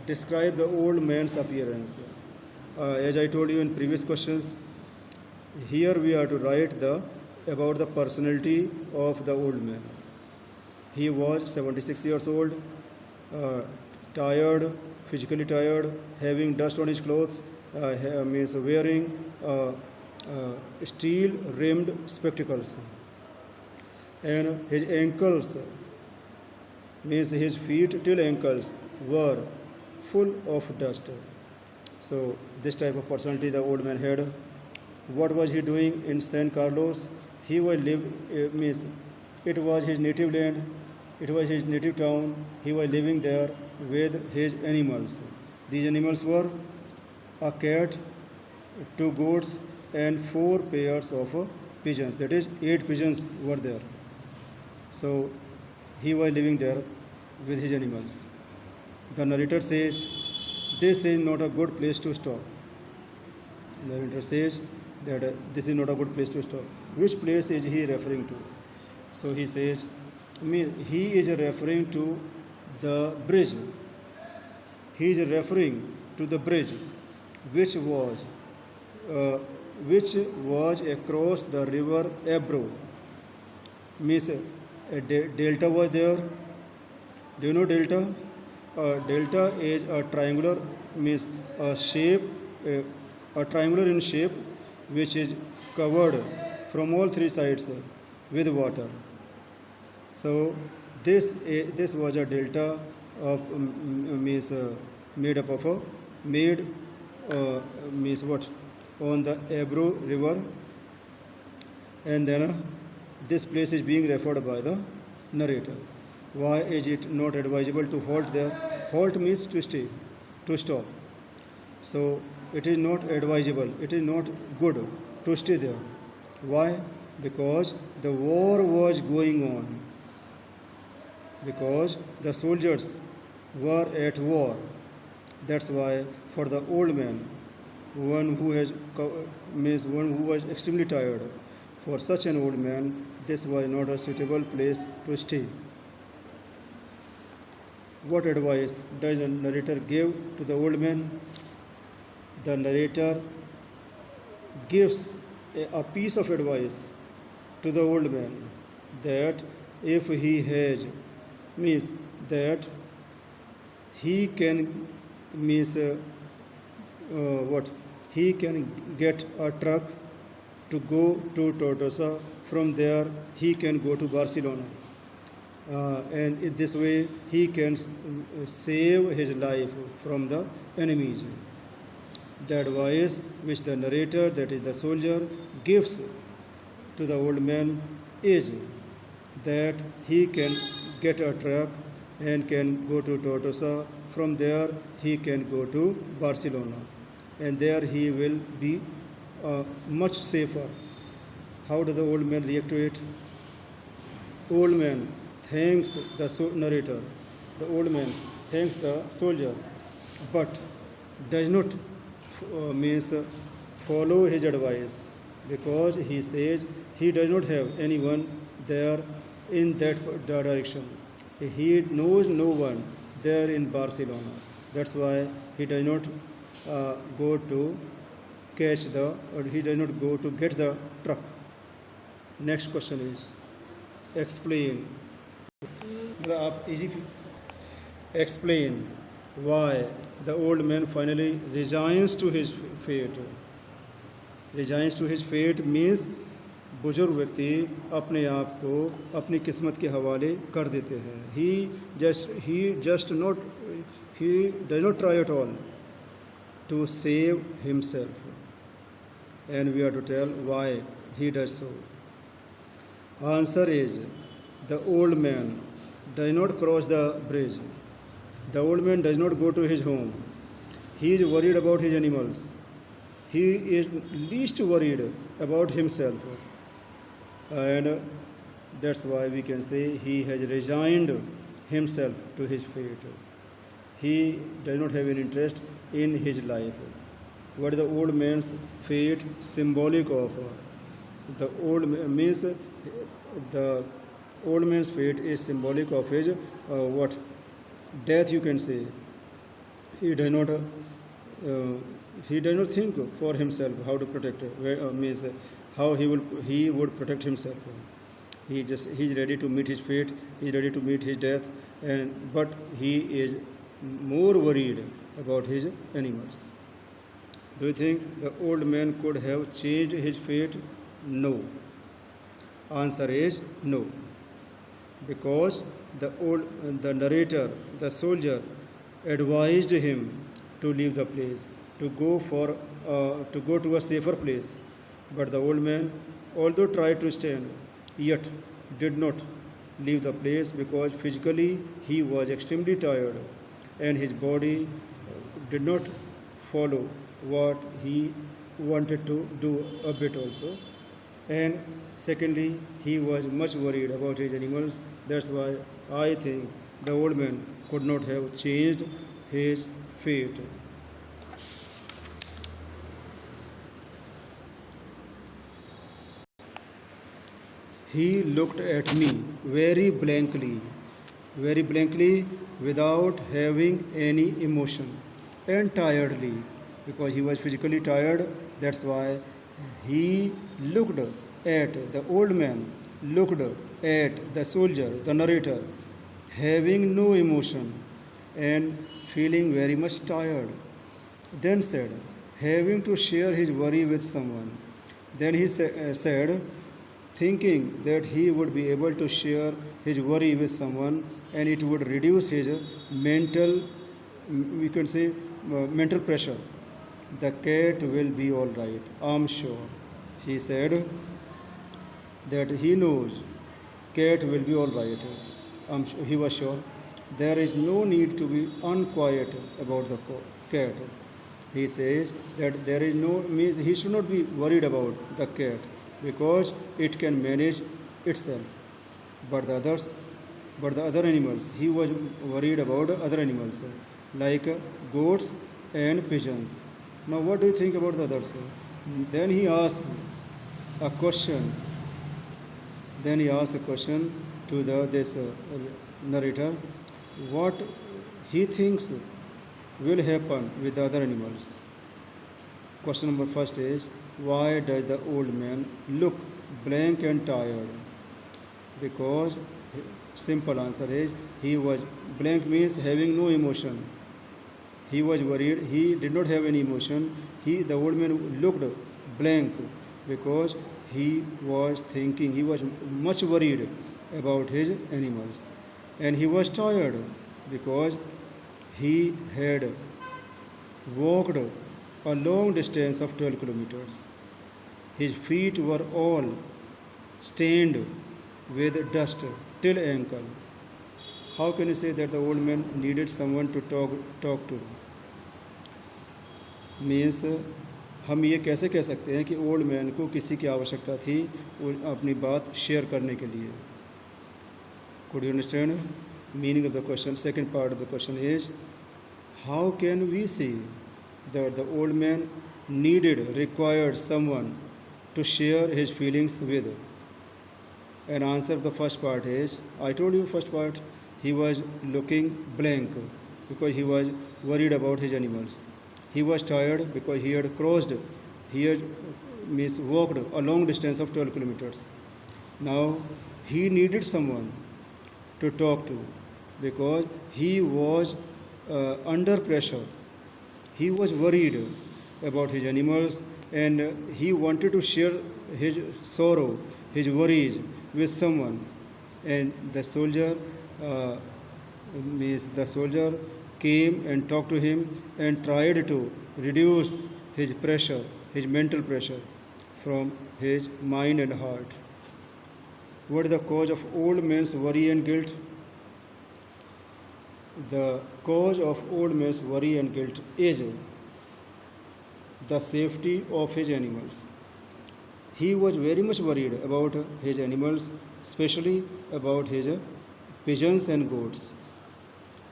Describe the old man's appearance. As I told you in previous questions, here we are to write about the personality of the old man. He was 76 years old, tired, physically tired, having dust on his clothes, means wearing steel-rimmed spectacles, and his ankles, means his feet till ankles, were full of dust. So this type of personality the old man had. What was he doing in San Carlos? He was means it was his native land, it was his native town. He was living there with his animals. These animals were a cat, 2 goats, and 4 pairs of pigeons. That is, 8 pigeons were there. So he was living there with his animals. The narrator says, this is not a good place to stop. The narrator says that this is not a good place to stop. Which place is he referring to? So he says, he is referring to the bridge. He is referring to the bridge which was across the river Ebro. Means a delta was there. Do you know delta? Delta is a triangular, means a shape, a triangular in shape, which is covered from all 3 sides with water. So this was a delta of means made up of means what on the Ebro river, and then this place is being referred by the narrator. Why is it not advisable to halt there? Halt means to stay, to stop. So it is not advisable, it is not good to stay there. Why? Because the war was going on. Because the soldiers were at war. That's why for the old man, one who was extremely tired, for such an old man, this was not a suitable place to stay. What advice does the narrator give to the old man? The narrator gives a piece of advice to the old man that if he has, means that he can, means he can get a truck to go to Tortosa. From there he can go to Barcelona, and in this way he can save his life from the enemies. The advice which the narrator, that is the soldier, gives to the old man is that he can get a truck and can go to Tortosa. From there, he can go to Barcelona, and there he will be much safer. How does the old man react to it? Old man thanks the narrator. The old man thanks the soldier, but does not means follow his advice, because he says he does not have anyone there in that direction. He knows no one there in Barcelona. That's why he does not go to catch the, or he does not go to get the truck. Next question is explain. मतलब आप easy explain why the old man finally resigns to his fate. Resigns to his fate means बुजुर्ग व्यक्ति अपने आप को अपनी किस्मत के हवाले कर देते हैं. he does not try at all to save himself, and we are to tell why he does so. Answer is, the old man does not cross the bridge. The old man does not go to his home. He is worried about his animals. He is least worried about himself. And that's why we can say he has resigned himself to his fate. He does not have any interest in his life. What is the old man's fate symbolic of? The old means the old man's fate is symbolic of his what? Death, you can say. He does not think for himself how to protect. Means how he would protect himself. He is ready to meet his fate. He is ready to meet his death, but he is more worried about his animals. Do you think the old man could have changed his fate? No. Answer is no. Because the narrator, the soldier, advised him to leave the place, to go to a safer place. But the old man, although tried to stand, yet did not leave the place, because physically he was extremely tired and his body did not follow what he wanted to do a bit also. And secondly, he was much worried about his animals. That's why I think the old man could not have changed his fate. He looked at me very blankly, without having any emotion, and tiredly, because he was physically tired. That's why he looked at the old man, looked at the soldier, the narrator, having no emotion and feeling very much tired. Then said, having to share his worry with someone. Then he said, thinking that he would be able to share his worry with someone and it would reduce his mental, we can say, mental pressure. The cat will be all right, I'm sure. He said that he knows cat will be all right. He was sure. There is no need to be unquiet about the cat. He says that there is no means he should not be worried about the cat, because it can manage itself. But the other animals, he was worried about other animals like goats and pigeons. Now, what do you think about the others? Then he asked a question. To this narrator, what he thinks will happen with the other animals. Question number first is, why does the old man look blank and tired? Because simple answer is, he was blank means having no emotion. He was worried. He did not have any emotion. The old man looked blank because he was thinking. He was much worried about his animals, and he was tired because he had walked a long distance of 12 kilometers. His feet were all stained with dust till ankle. How can you say that the old man needed someone to talk to? Means हम ये कैसे कह सकते हैं कि old man को किसी की आवश्यकता थी अपनी बात शेयर करने के लिए? Could you understand meaning of the question? Second part of the question is, how can we say that the old man required someone to share his feelings with? And answer the first part is, I told you first part, he was looking blank because he was worried about his animals. He was tired because he had walked a long distance of 12 kilometers. Now he needed someone to talk to because he was under pressure. He was worried about his animals and he wanted to share his sorrow, his worries with someone. And the soldier came and talked to him and tried to reduce his pressure, his mental pressure from his mind and heart. What is the cause of old man's worry and guilt? The cause of old man's worry and guilt is the safety of his animals. He was very much worried about his animals, especially about his pigeons and goats.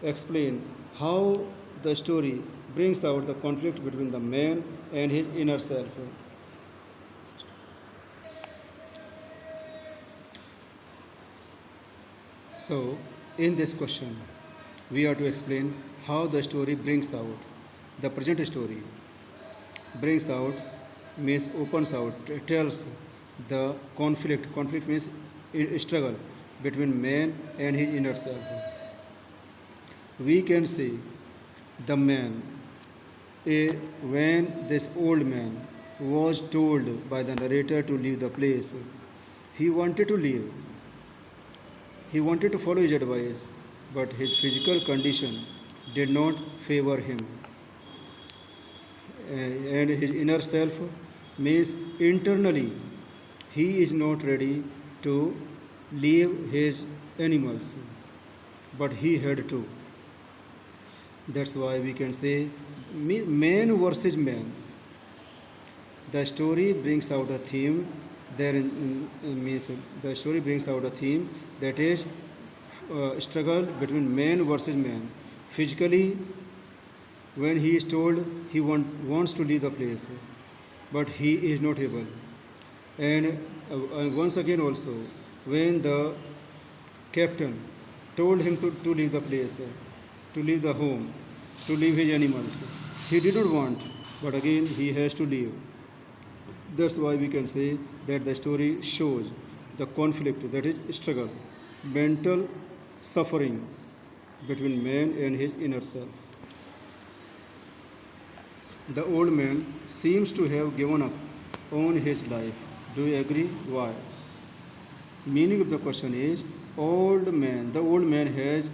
Explain how the story brings out the conflict between the man and his inner self. So, in this question, we are to explain how the story brings out, the present story brings out, means opens out, tells the conflict. Conflict means struggle between man and his inner self. We can say the man, when this old man was told by the narrator to leave the place, he wanted to leave. He wanted to follow his advice, but his physical condition did not favor him. And his inner self means internally he is not ready to leave his animals, but he had to. That's why we can say man versus man. The story brings out a theme. Means the story brings out a theme that is struggle between man versus man. Physically, when he is told he wants to leave the place, but he is not able. And once again also, when the captain told him to leave the place, to leave the home, to leave his animals, he did not want, but again he has to leave. That's why we can say that the story shows the conflict, that is struggle, mental suffering between man and his inner self. The old man seems to have given up on his life. Do you agree? Why? Meaning of the question is, the old man has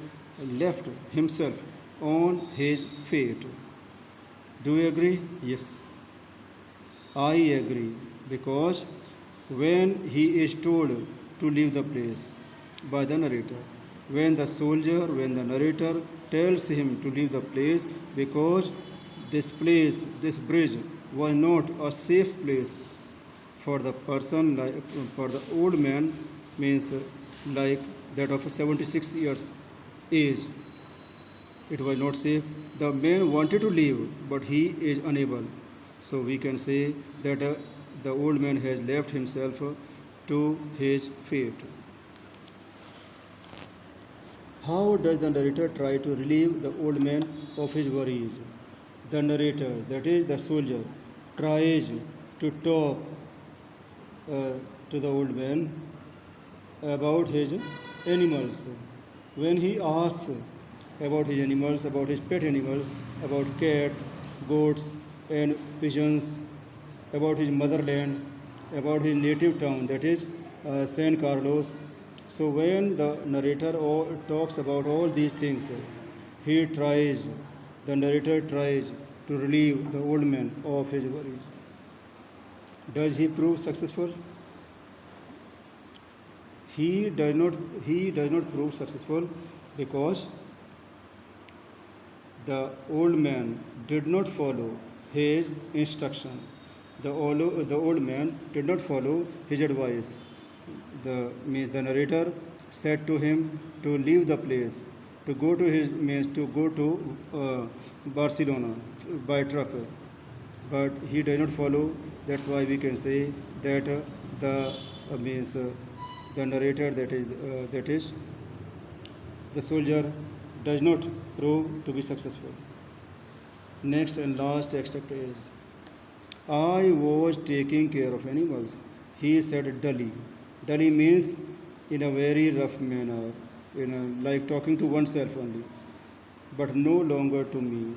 left himself on his fate. Do you agree? Yes. I agree, because when he is told to leave the place by the narrator, when the narrator tells him to leave the place because this bridge was not a safe place for the person, for the old man, means like that of 76 years age. It was not safe. The man wanted to leave, but he is unable. So we can say that the old man has left himself to his fate. How does the narrator try to relieve the old man of his worries? The narrator, that is the soldier, tries to talk to the old man about his animals. When he asks about his animals, about his pet animals, about cat, goats, and pigeons, about his motherland, about his native town, that is San Carlos. So when the narrator talks about all these things, the narrator tries to relieve the old man of his worries. Does he prove successful? He does not prove successful because the old man did not follow his instruction. The old man did not follow his advice. The narrator said to him to leave the place, to go to Barcelona by truck, but he did not follow. That's why we can say that the means the narrator, that is the soldier, does not prove to be successful. Next and last extract is, I was taking care of animals, he said dully. Dully means in a very rough manner, like talking to oneself only, but no longer to me.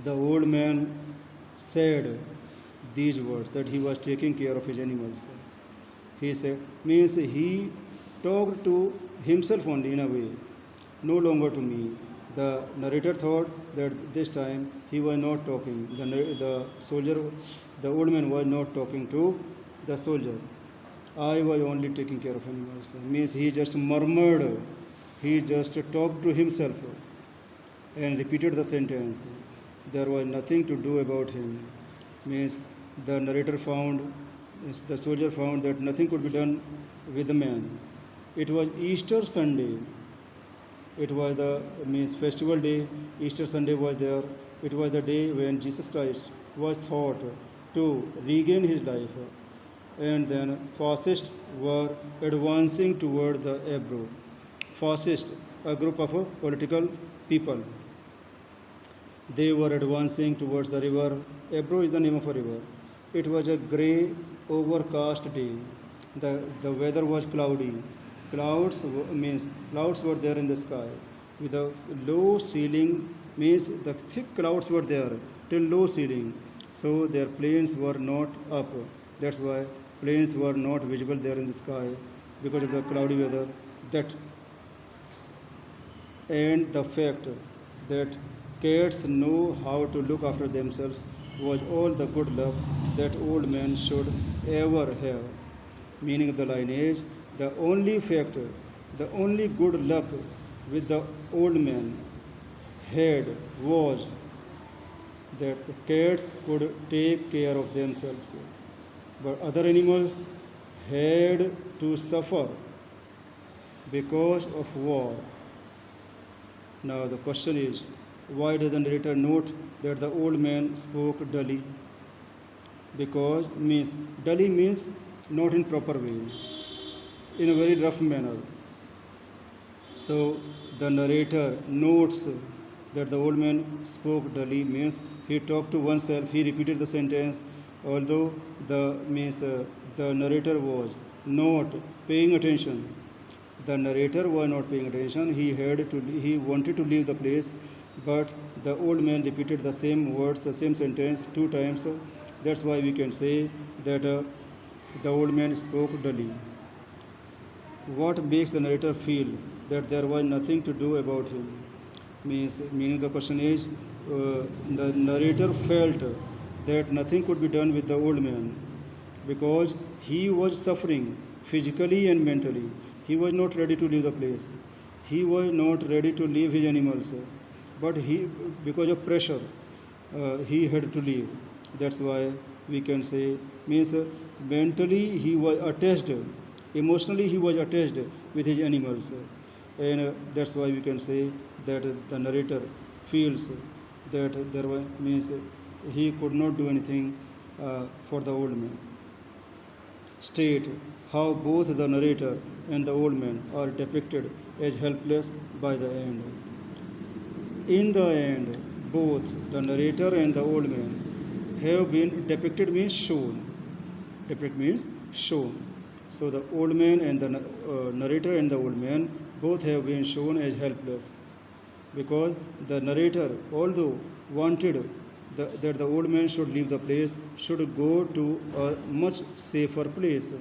The old man said these words, that he was taking care of his animals. He said, means he talked to himself only in a way, no longer to me. The narrator thought that this time he was not talking. The old man was not talking to the soldier. I was only taking care of animals. Means he just murmured, he just talked to himself and repeated the sentence. There was nothing to do about him. Means the narrator found, the soldier found that nothing could be done with the man. It was Easter Sunday. It was the festival day. Easter Sunday was there. It was the day when Jesus Christ was thought to regain his life. And then fascists were advancing toward the Ebro. Fascists, a group of political people. They were advancing towards the river. Ebro is the name of a river. It was a grey, overcast day. The weather was cloudy. Clouds were there in the sky with a low ceiling. Means the thick clouds were there till low ceiling. So their planes were not up. That's why planes were not visible there in the sky because of the cloudy weather. And the fact that cats know how to look after themselves was all the good luck that old man should ever have. Meaning of the line is, the only factor, the only good luck with the old man had was that the cats could take care of themselves, but other animals had to suffer because of war. Now the question is, why does the narrator note that the old man spoke dully? Because dully means not in proper way, in a very rough manner. So the narrator notes that the old man spoke dully means he talked to oneself, he repeated the sentence, although the narrator was not paying attention. The narrator was not paying attention. He wanted to leave the place, but the old man repeated the same words, the same sentence 2 times. That's why we can say that the old man spoke dully. What makes the narrator feel that there was nothing to do about him? Meaning the question is, the narrator felt that nothing could be done with the old man because he was suffering physically and mentally. He was not ready to leave the place. He was not ready to leave his animals, but because of pressure, he had to leave. That's why we can say, mentally he was attached, emotionally he was attached with his animals, and that's why we can say that the narrator feels that there was he could not do anything for the old man. State how both the narrator and the old man are depicted as helpless by the end. In the end, both the narrator and the old man have been depicted means shown. Depict means shown. So the old man and the narrator and the old man both have been shown as helpless because the narrator, although wanted that the old man should leave the place, should go to a much safer place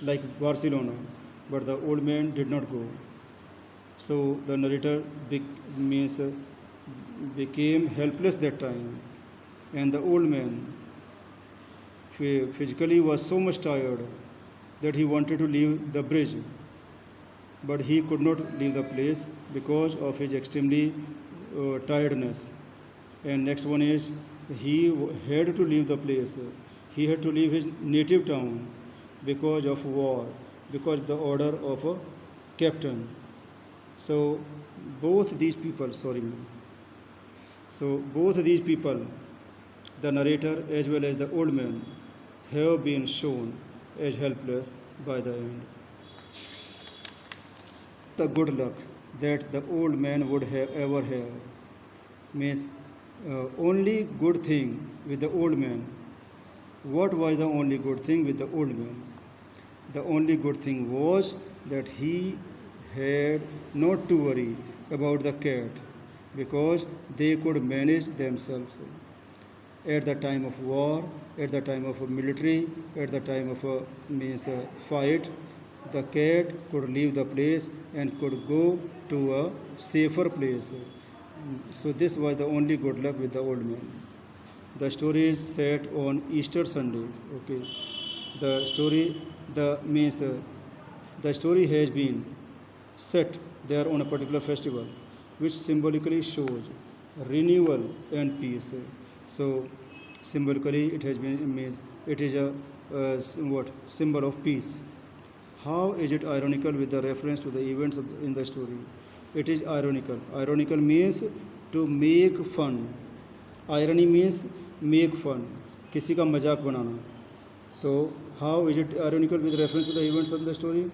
like Barcelona, but the old man did not go. So the narrator became helpless that time, and the old man physically was so much tired that he wanted to leave the bridge, but he could not leave the place because of his extremely tiredness. And next one is he had to leave the place. He had to leave his native town because of war, because the order of a captain. So both these people, sorry ma'am. So both these people, the narrator as well as the old man, have been shown as helpless by the end. The good luck that the old man would have ever have means only good thing with the old man. What was the only good thing with the old man? The only good thing was that he had not to worry about the cat because they could manage themselves. At the time of war, at the time of a military, at the time of a fight, the cat could leave the place and could go to a safer place. So this was the only good luck with the old man. The story is set on Easter Sunday. Okay, the story the story has been set there on a particular festival, which symbolically shows renewal and peace. So symbolically, it has been means it is a symbol of peace. How is it ironical with the reference to the events in the story? It is ironical. Ironical means to make fun. Irony means make fun. किसी का मजाक बनाना. So how is it ironical with reference to the events of the story?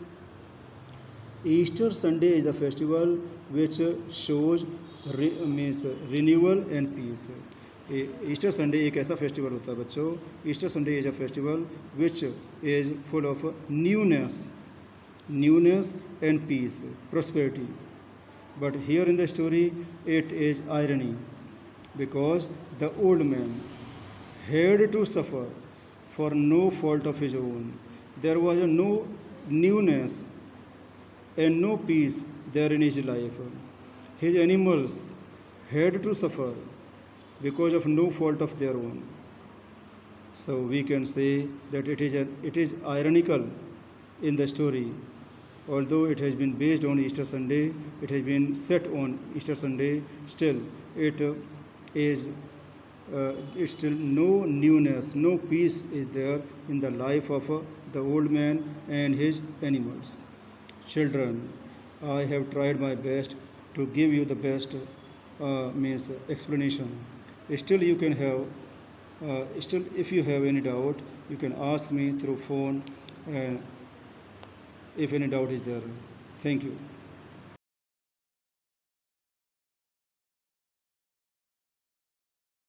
Easter Sunday is the festival which shows renewal and peace. Easter Sunday एक ऐसा festival होता है बच्चों. Easter Sunday is a festival which is full of newness and peace, prosperity. But here in the story it is irony because the old man had to suffer for no fault of his own. There was no newness and no peace there in his life. His animals had to suffer because of no fault of their own. So we can say that it is ironical in the story. Although it has been based on Easter Sunday, it has been set on Easter Sunday, still it is it's still no newness, no peace is there in the life of the old man and his animals. Children, I have tried my best to give you the best explanation. Still you can have still if you have any doubt, you can ask me through phone if any doubt is there. Thank you.